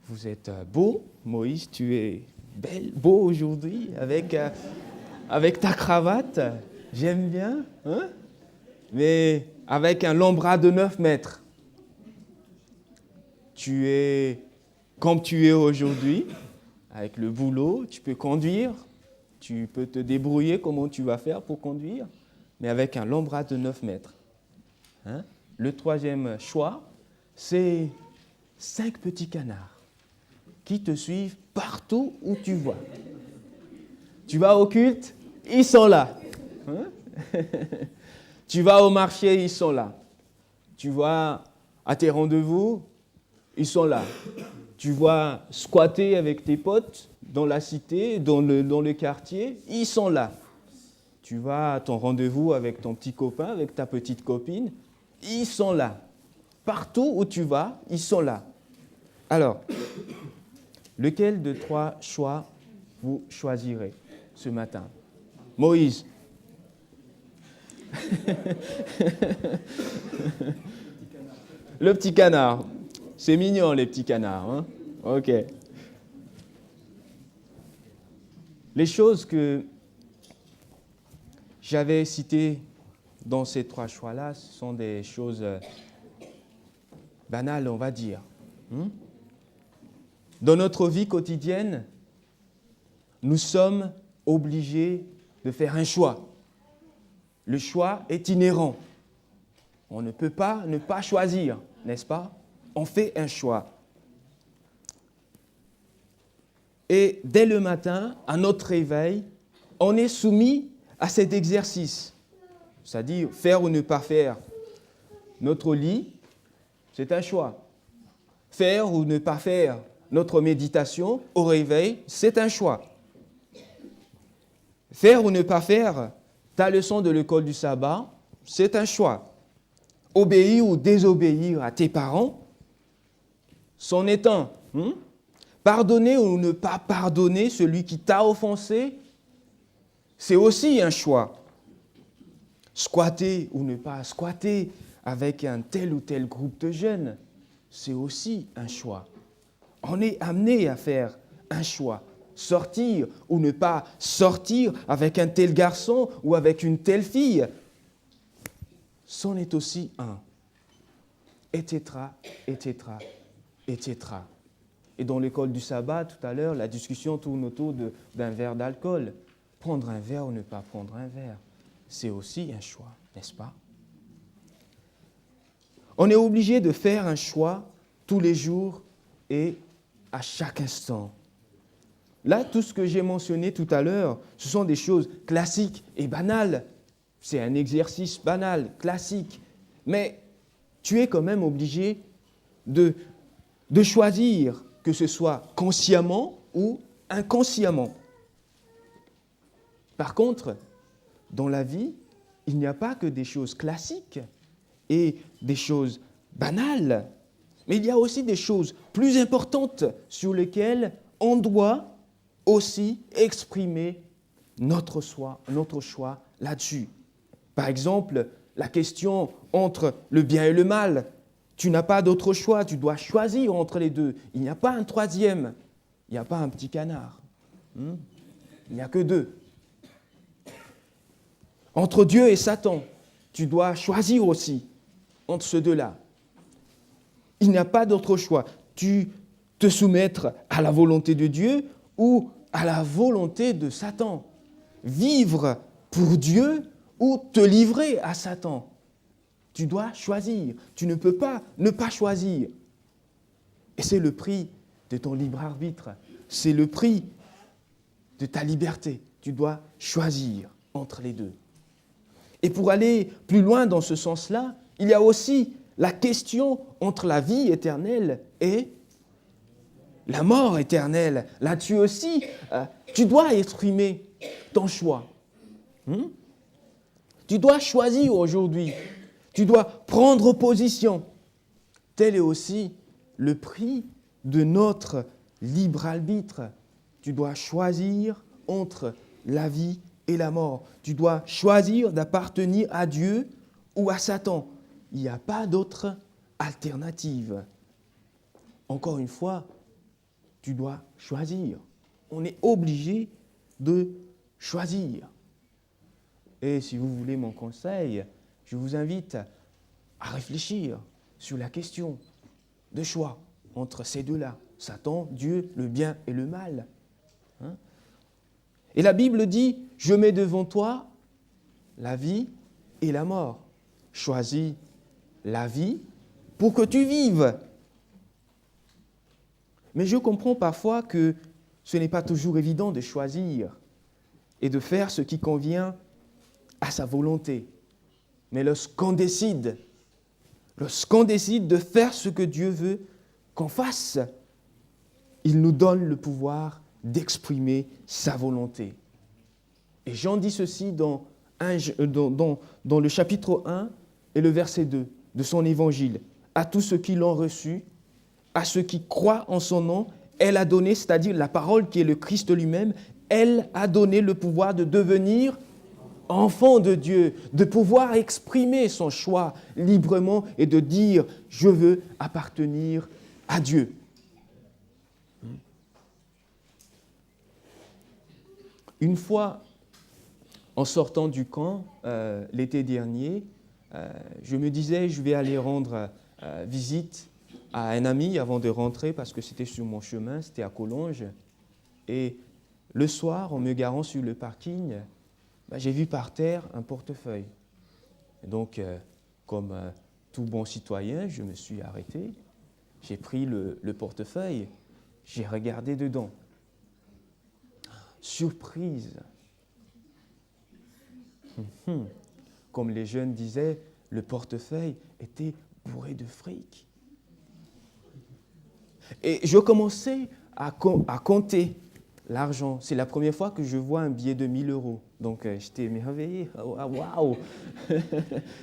Vous êtes beau, Moïse, tu es beau aujourd'hui avec ta cravate. J'aime bien. Mais avec un lambras de 9 mètres. Tu es comme tu es aujourd'hui, avec le boulot, tu peux conduire, tu peux te débrouiller comment tu vas faire pour conduire, mais avec un lambras de 9 mètres. Le troisième choix, c'est 5 petits canards qui te suivent partout où tu vas. Tu vas au culte, ils sont là. Tu vas au marché, ils sont là. Tu vas à tes rendez-vous, ils sont là. Tu vas squatter avec tes potes dans la cité, dans le quartier, ils sont là. Tu vas à ton rendez-vous avec ton petit copain, avec ta petite copine, ils sont là. Partout où tu vas, ils sont là. Alors, lequel de 3 choix vous choisirez ce matin? Moïse. Le petit canard. C'est mignon, les petits canards. Hein? OK. Les choses que j'avais citées dans ces 3 choix-là, ce sont des choses banales, on va dire. Dans notre vie quotidienne, nous sommes obligés de faire un choix. Le choix est inhérent. On ne peut pas ne pas choisir, n'est-ce pas? On fait un choix. Et dès le matin, à notre réveil, on est soumis à cet exercice. C'est-à-dire faire ou ne pas faire notre lit, c'est un choix. Faire ou ne pas faire notre méditation au réveil, c'est un choix. Faire ou ne pas faire ta leçon de l'école du sabbat, c'est un choix. Obéir ou désobéir à tes parents, c'en est un. Pardonner ou ne pas pardonner celui qui t'a offensé, c'est aussi un choix. Squatter ou ne pas squatter avec un tel ou tel groupe de jeunes, c'est aussi un choix. On est amené à faire un choix. Sortir ou ne pas sortir avec un tel garçon ou avec une telle fille, c'en est aussi un. Etc., etc., etc. Et dans l'école du sabbat, tout à l'heure, la discussion tourne autour d'un verre d'alcool. Prendre un verre ou ne pas prendre un verre, c'est aussi un choix, n'est-ce pas? On est obligé de faire un choix tous les jours et à chaque instant. Là, tout ce que j'ai mentionné tout à l'heure, ce sont des choses classiques et banales. C'est un exercice banal, classique. Mais tu es quand même obligé de choisir, que ce soit consciemment ou inconsciemment. Par contre, dans la vie, il n'y a pas que des choses classiques et des choses banales, mais il y a aussi des choses plus importantes sur lesquelles on doit aussi exprimer notre choix là-dessus. Par exemple, la question entre le bien et le mal. Tu n'as pas d'autre choix, tu dois choisir entre les deux. Il n'y a pas un troisième, il n'y a pas un petit canard. Il n'y a que 2. Entre Dieu et Satan, tu dois choisir aussi entre ces 2-là. Il n'y a pas d'autre choix. Tu te soumettre à la volonté de Dieu ou à la volonté de Satan. vivre pour Dieu ou te livrer à Satan. Tu dois choisir. Tu ne peux pas ne pas choisir. Et c'est le prix de ton libre arbitre. C'est le prix de ta liberté. Tu dois choisir entre les deux. Et pour aller plus loin dans ce sens-là, il y a aussi la question entre la vie éternelle et la mort éternelle. Là-dessus aussi, tu dois exprimer ton choix. Tu dois choisir aujourd'hui. Tu dois prendre position. Tel est aussi le prix de notre libre arbitre. Tu dois choisir entre la vie et la mort. Tu dois choisir d'appartenir à Dieu ou à Satan. Il n'y a pas d'autre alternative. Encore une fois, tu dois choisir. On est obligé de choisir. Et si vous voulez mon conseil, je vous invite à réfléchir sur la question de choix entre ces deux-là, Satan, Dieu, le bien et le mal. Et la Bible dit, je mets devant toi la vie et la mort. Choisis la vie pour que tu vives. Mais je comprends parfois que ce n'est pas toujours évident de choisir et de faire ce qui convient à sa volonté. Mais lorsqu'on décide de faire ce que Dieu veut qu'on fasse, il nous donne le pouvoir d'exprimer sa volonté. Et Jean dit ceci dans le chapitre 1 et le verset 2 de son évangile. À tous ceux qui l'ont reçu, à ceux qui croient en son nom, elle a donné, c'est-à-dire la parole qui est le Christ lui-même, elle a donné le pouvoir de devenir enfant de Dieu, de pouvoir exprimer son choix librement et de dire « je veux appartenir à Dieu ». Une fois, en sortant du camp, l'été dernier, je me disais, je vais aller rendre visite à un ami avant de rentrer parce que c'était sur mon chemin, c'était à Collonges. Et le soir, en me garant sur le parking, j'ai vu par terre un portefeuille. Et donc, comme tout bon citoyen, je me suis arrêté, j'ai pris le portefeuille, j'ai regardé dedans. Surprise. Comme les jeunes disaient, le portefeuille était bourré de fric. Et je commençais à compter l'argent. C'est la première fois que je vois un billet de 1 000 €. Donc j'étais émerveillé. Waouh!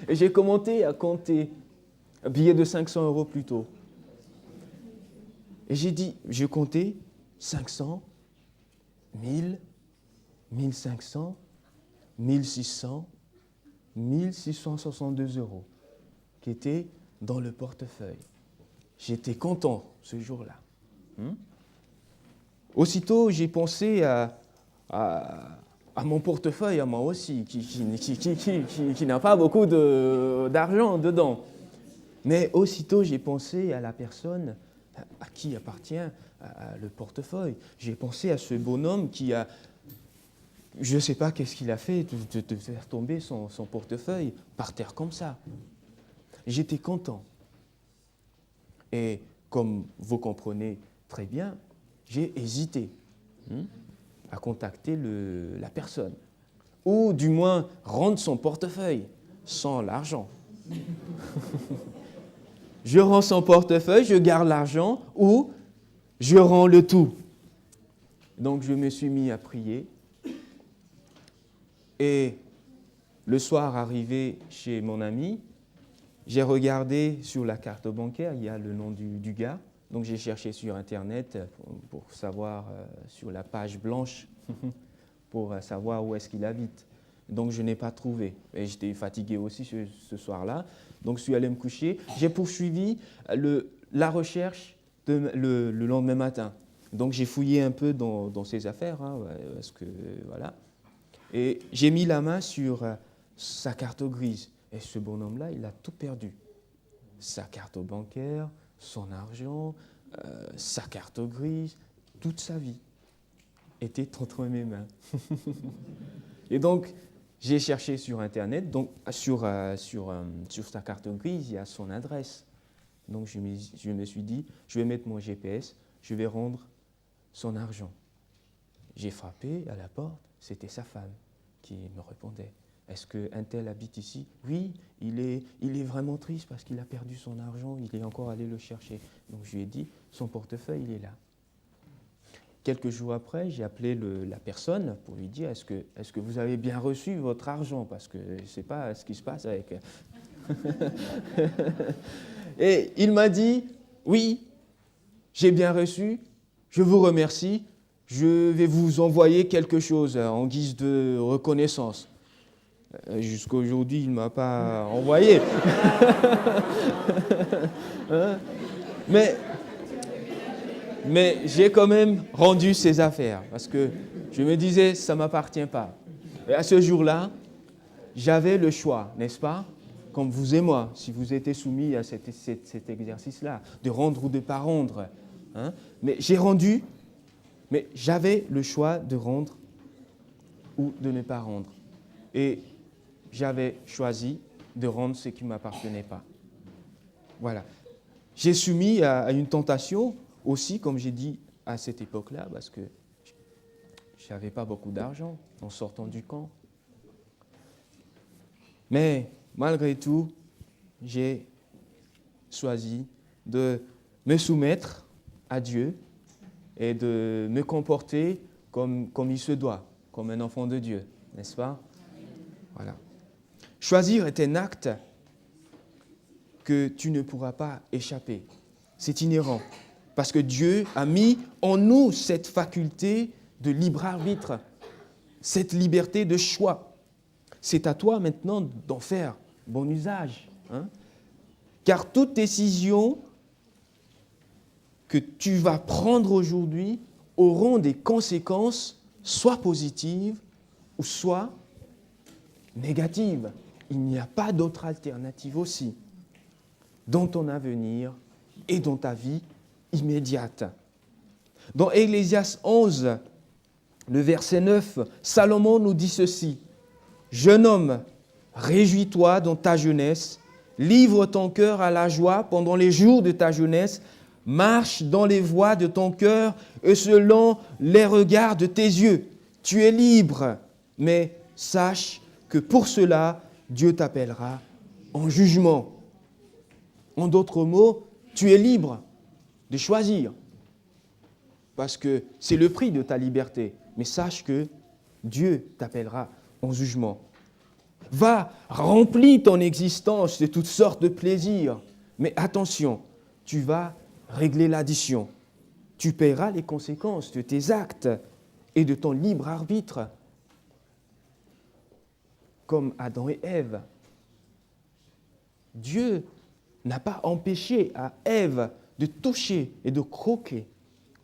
Et j'ai commencé à compter un billet de 500 € plutôt. Et j'ai compté 500, 1000, 1500, 1600, 1662 € qui étaient dans le portefeuille. J'étais content ce jour-là. Aussitôt, j'ai pensé à mon portefeuille, à moi aussi, qui n'a pas beaucoup d'argent dedans. Mais aussitôt, j'ai pensé à la personne à qui appartient le portefeuille. J'ai pensé à ce bonhomme qui a, je ne sais pas qu'est-ce qu'il a fait, de faire tomber son portefeuille par terre comme ça. J'étais content. Et comme vous comprenez très bien, j'ai hésité à contacter la personne. Ou du moins rendre son portefeuille sans l'argent. Je rends son portefeuille, je garde l'argent ou je rends le tout. Donc je me suis mis à prier. Et le soir, arrivé chez mon ami, j'ai regardé sur la carte bancaire, il y a le nom du gars. Donc j'ai cherché sur Internet pour savoir, sur la page blanche, pour savoir où est-ce qu'il habite. Donc je n'ai pas trouvé. Et j'étais fatigué aussi ce soir-là. Donc je suis allé me coucher. J'ai poursuivi la recherche le lendemain matin. Donc j'ai fouillé un peu dans ses affaires, parce que voilà. Et j'ai mis la main sur sa carte grise. Et ce bonhomme-là, il a tout perdu. Sa carte bancaire, son argent, sa carte grise, toute sa vie était entre mes mains. Et donc, j'ai cherché sur Internet, donc sur sa carte grise, il y a son adresse. Donc, je me suis dit, je vais mettre mon GPS, je vais rendre son argent. J'ai frappé à la porte, c'était sa femme qui me répondait. Est-ce qu'un tel habite ici? Oui, il est vraiment triste parce qu'il a perdu son argent, il est encore allé le chercher. Donc je lui ai dit, son portefeuille, il est là. Quelques jours après, j'ai appelé la personne pour lui dire, est-ce que vous avez bien reçu votre argent? Parce que je ne sais pas ce qui se passe avec... Et il m'a dit, oui, j'ai bien reçu, je vous remercie, je vais vous envoyer quelque chose en guise de reconnaissance. Jusqu'à aujourd'hui, il ne m'a pas envoyé. Mais j'ai quand même rendu ses affaires parce que je me disais, ça ne m'appartient pas. Et à ce jour-là, j'avais le choix, n'est-ce pas? Comme vous et moi, si vous étiez soumis à cet exercice-là, de rendre ou de ne pas rendre. Mais j'ai rendu, mais j'avais le choix de rendre ou de ne pas rendre. Et j'avais choisi de rendre ce qui ne m'appartenait pas. Voilà. J'ai soumis à une tentation aussi, comme j'ai dit à cette époque-là, parce que je n'avais pas beaucoup d'argent en sortant du camp. Mais malgré tout, j'ai choisi de me soumettre à Dieu et de me comporter comme il se doit, comme un enfant de Dieu, n'est-ce pas? Voilà. Choisir est un acte que tu ne pourras pas échapper. C'est inhérent. Parce que Dieu a mis en nous cette faculté de libre arbitre, cette liberté de choix. C'est à toi maintenant d'en faire bon usage. Car toute décision que tu vas prendre aujourd'hui auront des conséquences soit positives ou soit négatives. Il n'y a pas d'autre alternative aussi dans ton avenir et dans ta vie immédiate. Dans Ecclésiaste 11, le verset 9, Salomon nous dit ceci: « Jeune homme, réjouis-toi dans ta jeunesse, livre ton cœur à la joie pendant les jours de ta jeunesse, marche dans les voies de ton cœur et selon les regards de tes yeux. Tu es libre, mais sache que pour cela, Dieu t'appellera en jugement. » En d'autres mots, tu es libre de choisir, parce que c'est le prix de ta liberté. Mais sache que Dieu t'appellera en jugement. Va, remplis ton existence de toutes sortes de plaisirs. Mais attention, tu vas régler l'addition. Tu paieras les conséquences de tes actes et de ton libre arbitre, comme Adam et Ève. Dieu n'a pas empêché à Ève de toucher et de croquer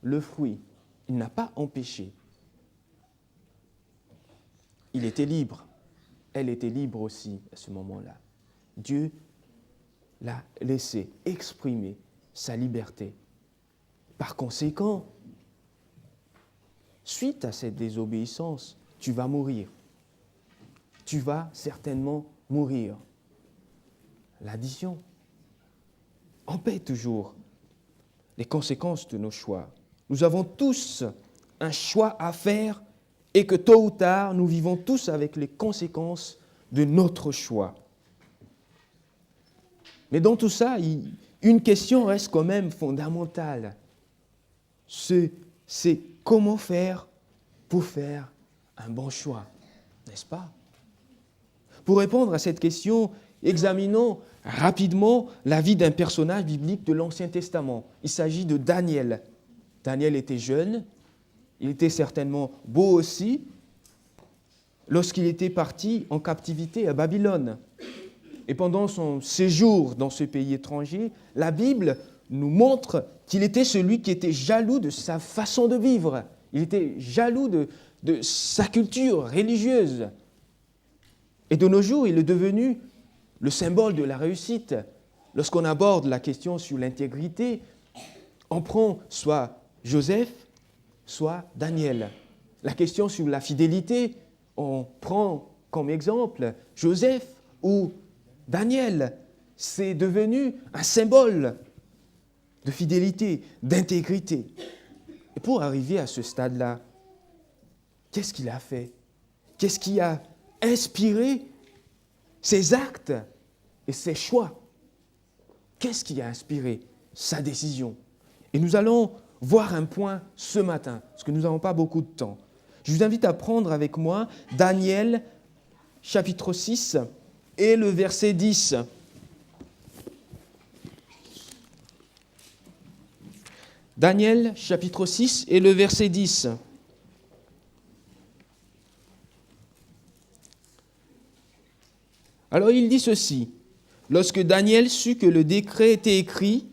le fruit. Il n'a pas empêché. Il était libre. Elle était libre aussi à ce moment-là. Dieu l'a laissé exprimer sa liberté. Par conséquent, suite à cette désobéissance, tu vas mourir. Tu vas certainement mourir. L'addition en paie toujours les conséquences de nos choix. Nous avons tous un choix à faire et que tôt ou tard, nous vivons tous avec les conséquences de notre choix. Mais dans tout ça, une question reste quand même fondamentale. C'est comment faire pour faire un bon choix, n'est-ce pas? Pour répondre à cette question, examinons rapidement la vie d'un personnage biblique de l'Ancien Testament. Il s'agit de Daniel. Daniel était jeune, il était certainement beau aussi, lorsqu'il était parti en captivité à Babylone. Et pendant son séjour dans ce pays étranger, la Bible nous montre qu'il était celui qui était jaloux de sa façon de vivre. Il était jaloux de sa culture religieuse. Et de nos jours, il est devenu le symbole de la réussite. Lorsqu'on aborde la question sur l'intégrité, on prend soit Joseph, soit Daniel. La question sur la fidélité, on prend comme exemple Joseph ou Daniel. C'est devenu un symbole de fidélité, d'intégrité. Et pour arriver à ce stade-là, qu'est-ce qu'il a fait? Qu'est-ce qui a inspiré ses actes et ses choix? Qu'est-ce qui a inspiré sa décision? Et nous allons voir un point ce matin, parce que nous n'avons pas beaucoup de temps. Je vous invite à prendre avec moi Daniel, chapitre 6, et le verset 10. Daniel, chapitre 6, et le verset 10. Alors il dit ceci: « Lorsque Daniel sut que le décret était écrit,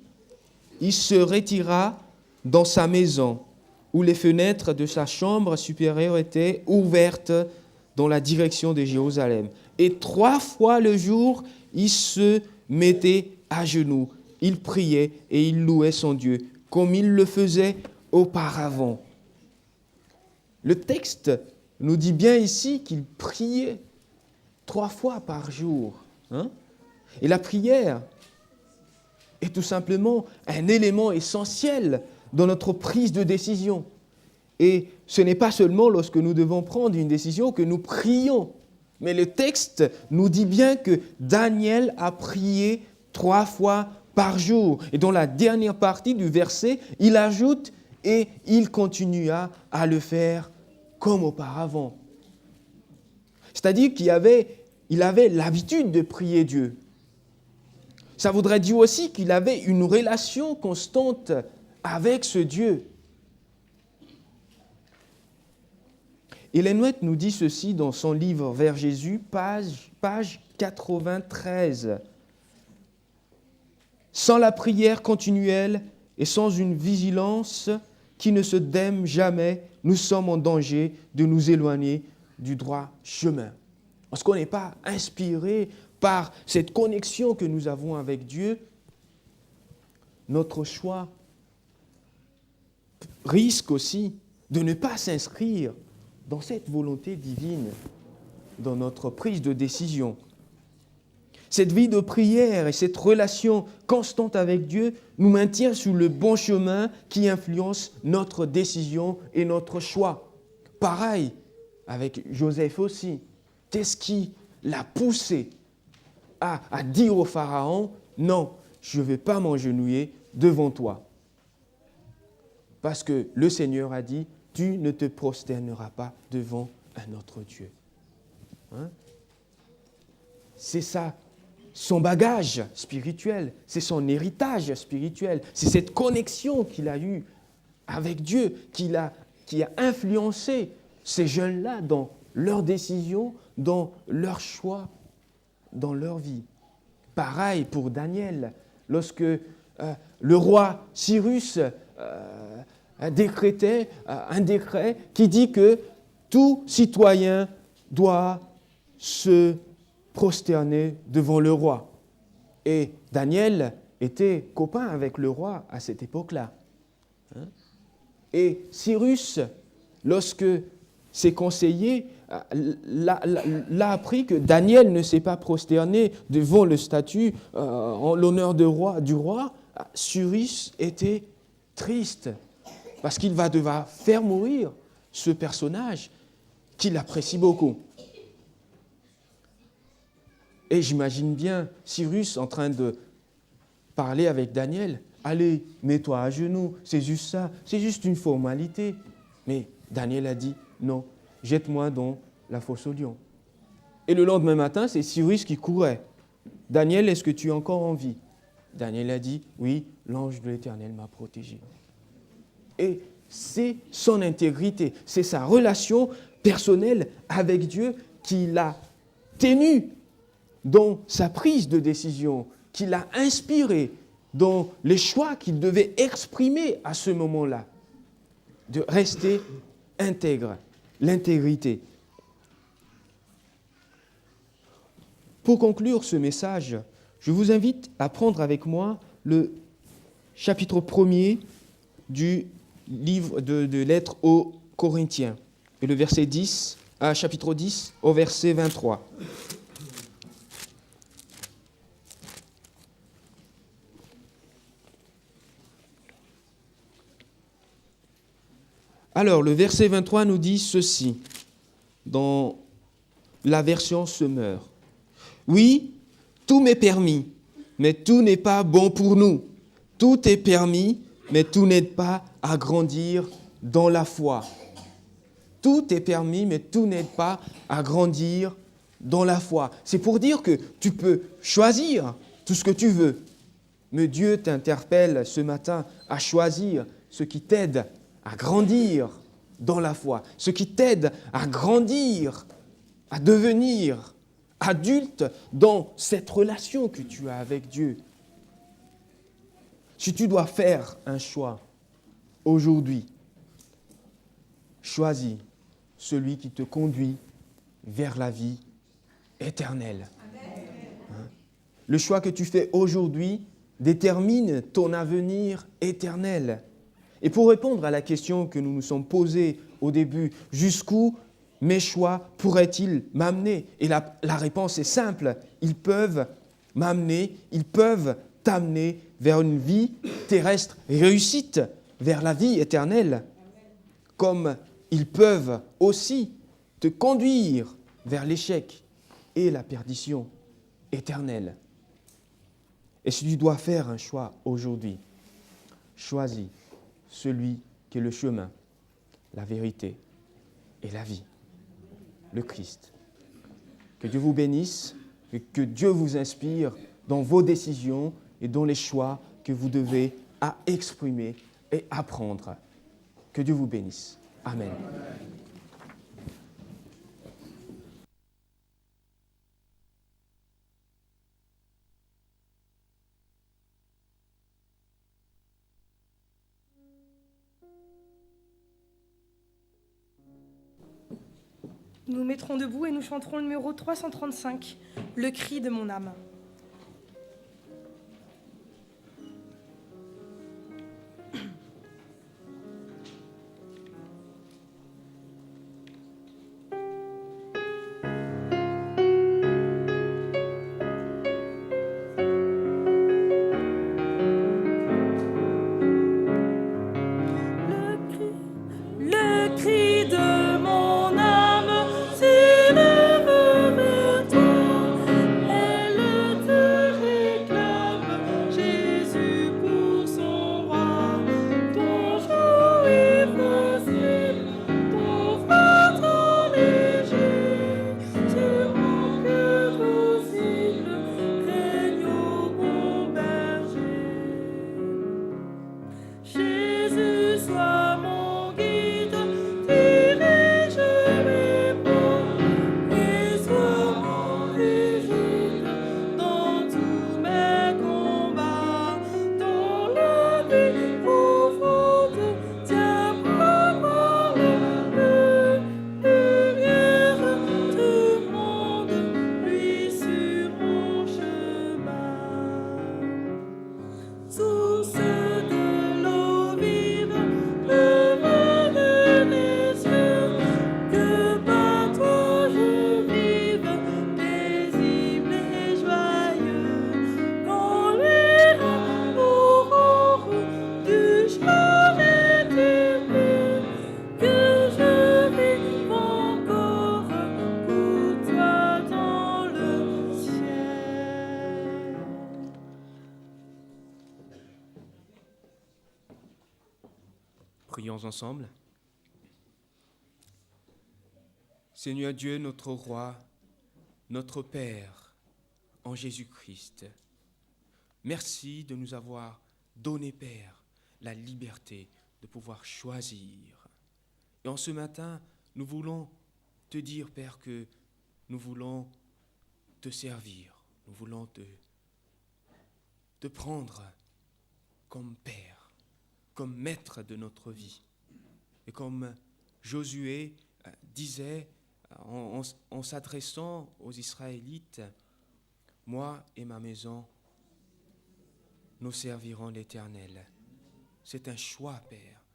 il se retira dans sa maison, où les fenêtres de sa chambre supérieure étaient ouvertes dans la direction de Jérusalem. Et 3 fois le jour, il se mettait à genoux, il priait et il louait son Dieu, comme il le faisait auparavant. » Le texte nous dit bien ici qu'il priait 3 fois par jour. Et la prière est tout simplement un élément essentiel dans notre prise de décision. Et ce n'est pas seulement lorsque nous devons prendre une décision que nous prions, mais le texte nous dit bien que Daniel a prié 3 fois par jour. Et dans la dernière partie du verset, il ajoute « et il continua à le faire comme auparavant ». C'est-à-dire qu'il avait l'habitude de prier Dieu. Ça voudrait dire aussi qu'il avait une relation constante avec ce Dieu. Ellen White nous dit ceci dans son livre « Vers Jésus », page 93. « Sans la prière continuelle et sans une vigilance qui ne se dème jamais, nous sommes en danger de nous éloigner du droit chemin. » Parce qu'on n'est pas inspiré par cette connexion que nous avons avec Dieu, notre choix risque aussi de ne pas s'inscrire dans cette volonté divine, dans notre prise de décision. Cette vie de prière et cette relation constante avec Dieu nous maintient sur le bon chemin qui influence notre décision et notre choix. Pareil avec Joseph aussi. Qu'est-ce qui l'a poussé à dire au Pharaon « Non, je ne vais pas m'agenouiller devant toi. » Parce que le Seigneur a dit « Tu ne te prosterneras pas devant un autre Dieu. » C'est ça, son bagage spirituel, c'est son héritage spirituel, c'est cette connexion qu'il a eue avec Dieu qui a influencé ces jeunes-là dans leurs décisions, dans leurs choix, dans leur vie. Pareil pour Daniel, lorsque le roi Cyrus décrétait un décret qui dit que tout citoyen doit se prosterner devant le roi. Et Daniel était copain avec le roi à cette époque-là. Et Cyrus, lorsque ses conseillers l'a appris que Daniel ne s'est pas prosterné devant le statut en l'honneur du roi, Cyrus était triste parce qu'il va devoir faire mourir ce personnage qu'il apprécie beaucoup. Et j'imagine bien Cyrus en train de parler avec Daniel. « Allez, mets-toi à genoux, c'est juste ça, c'est juste une formalité. » Mais Daniel a dit « Non, jette-moi dans la fosse aux lions. » Et le lendemain matin, c'est Cyrus qui courait. « Daniel, est-ce que tu es encore en vie ?» Daniel a dit « Oui, l'ange de l'Éternel m'a protégé. » Et c'est son intégrité, c'est sa relation personnelle avec Dieu qui l'a tenu dans sa prise de décision, qui l'a inspiré dans les choix qu'il devait exprimer à ce moment-là, de rester intègre, l'intégrité. Pour conclure ce message, je vous invite à prendre avec moi le chapitre 1er du livre de lettres aux Corinthiens, et le verset 10 chapitre 10, au verset 23. Alors, le verset 23 nous dit ceci, dans la version Semeur. Oui, tout m'est permis, mais tout n'est pas bon pour nous. Tout est permis, mais tout n'aide pas à grandir dans la foi. Tout est permis, mais tout n'aide pas à grandir dans la foi. C'est pour dire que tu peux choisir tout ce que tu veux, mais Dieu t'interpelle ce matin à choisir ce qui t'aide à grandir dans la foi, ce qui t'aide à grandir, à devenir adulte dans cette relation que tu as avec Dieu. Si tu dois faire un choix aujourd'hui, choisis celui qui te conduit vers la vie éternelle. Hein? Le choix que tu fais aujourd'hui détermine ton avenir éternel. Et pour répondre à la question que nous nous sommes posée au début, jusqu'où mes choix pourraient-ils m'amener? Et la réponse est simple, ils peuvent m'amener, ils peuvent t'amener vers une vie terrestre réussite, vers la vie éternelle, comme ils peuvent aussi te conduire vers l'échec et la perdition éternelle. Et si tu dois faire un choix aujourd'hui, choisis celui qui est le chemin, la vérité et la vie, le Christ. Que Dieu vous bénisse et que Dieu vous inspire dans vos décisions et dans les choix que vous devez à exprimer et apprendre. Que Dieu vous bénisse. Amen. Nous nous mettrons debout et nous chanterons le numéro 335, Le cri de mon âme. Le cri de mon âme s'élève vers toi. Elle te réclame, Jésus pour son roi. Ton joug est facile, ton fardeau léger. Sur mon cœur possible, règne au bon berger. Jésus soit mon guide, dirige mes pas, et sois mon régime dans tous mes combats. Dans la vie profonde, tiens-moi par la lumière du monde, lui sur mon chemin. Source de l'eau vive, levez les yeux, que par toi je vive, paisible et joyeux. Quand luira l'aurore du jour éternel, que je vive encore pour toi dans le ciel. Prions ensemble. Seigneur Dieu, notre Roi, notre Père, en Jésus-Christ, merci de nous avoir donné, Père, la liberté de pouvoir choisir. Et en ce matin, nous voulons te dire, Père, que nous voulons te servir, nous voulons te prendre comme Père, comme maître de notre vie. Et comme Josué disait en s'adressant aux Israélites, « Moi et ma maison, nous servirons l'Éternel. » C'est un choix, Père,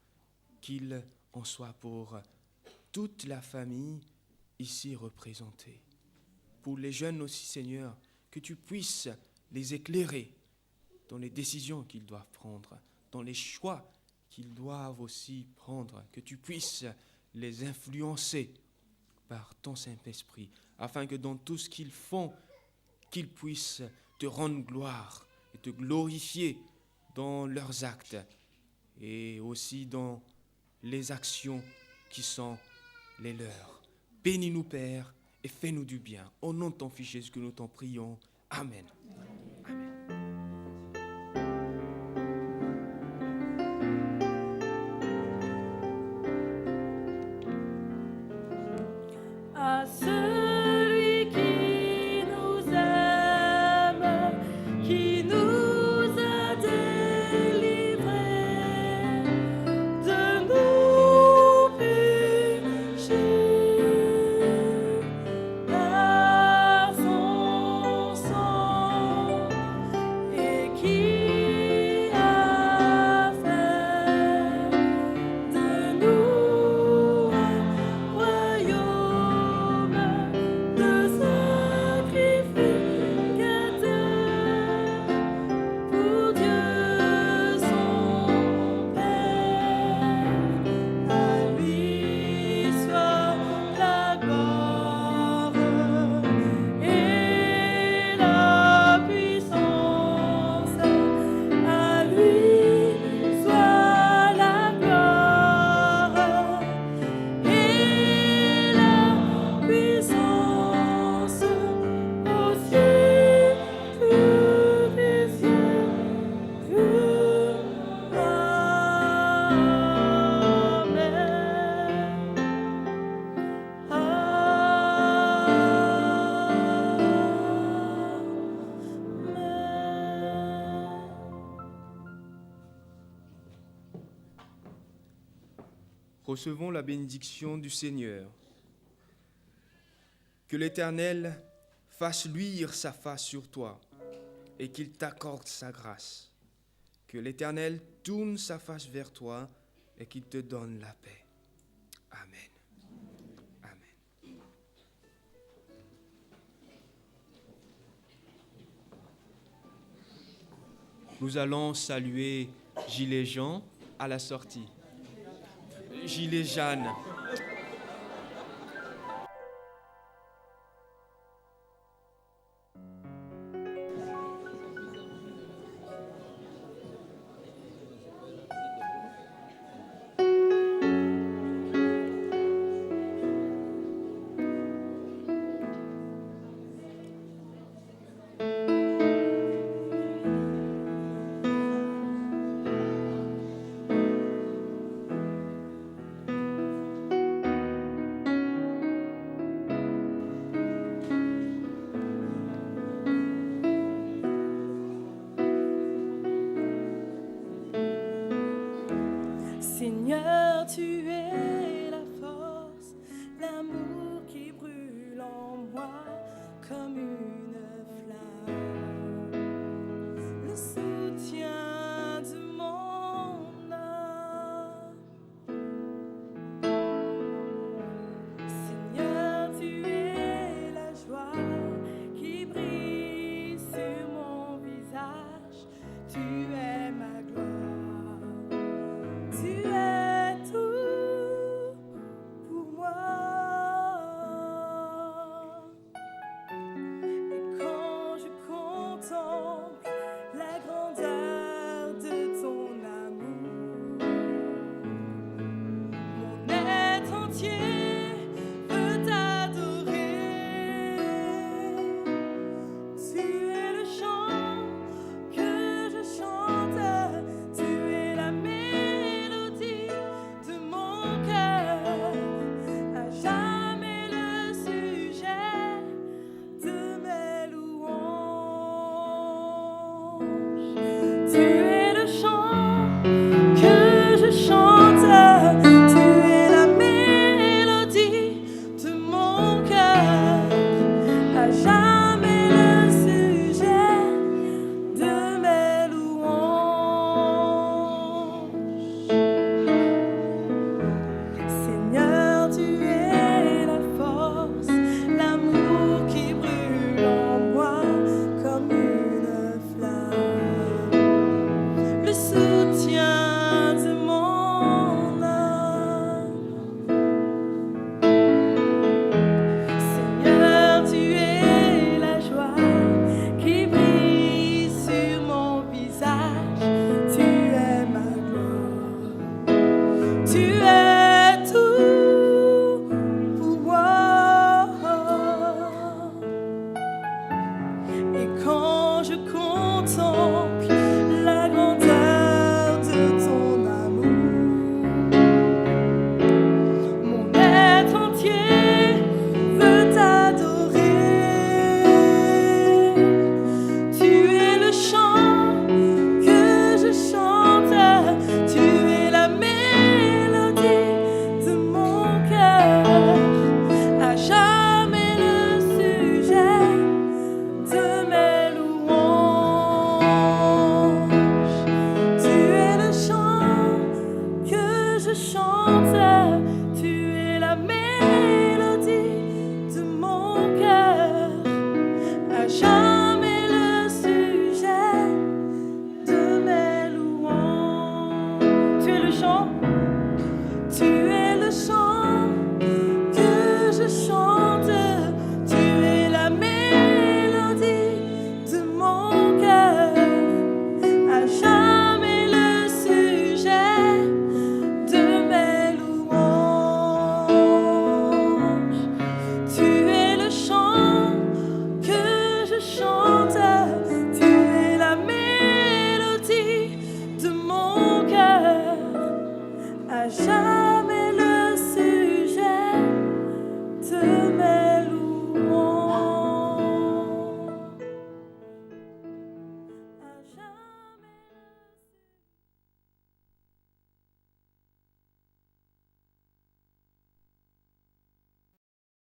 qu'il en soit pour toute la famille ici représentés. Pour les jeunes aussi, Seigneur, que tu puisses les éclairer dans les décisions qu'ils doivent prendre, dans les choix qu'ils doivent aussi prendre, que tu puisses les influencer par ton Saint-Esprit, afin que dans tout ce qu'ils font, qu'ils puissent te rendre gloire et te glorifier dans leurs actes et aussi dans les actions qui sont les leurs. Bénis-nous, Père, et fais-nous du bien. Au nom de ton Fils Jésus que nous t'en prions. Amen. À celui qui nous aime, qui nous a délivrés de nos péchés par son sang, et qui a fait de nous un royaume de sacrificateurs pour Dieu son Père. À lui soit la gloire et la puissance. À lui soit la gloire et la puissance aux siècles des siècles. Amen. Recevons la bénédiction du Seigneur. Que l'Éternel fasse luire sa face sur toi et qu'il t'accorde sa grâce. Que l'Éternel tourne sa face vers toi et qu'il te donne la paix. Amen. Amen. Nous allons saluer Gilles et Jean à la sortie. Gilles et Jeanne. Seigneur, tu es la force, l'amour qui brûle en moi comme une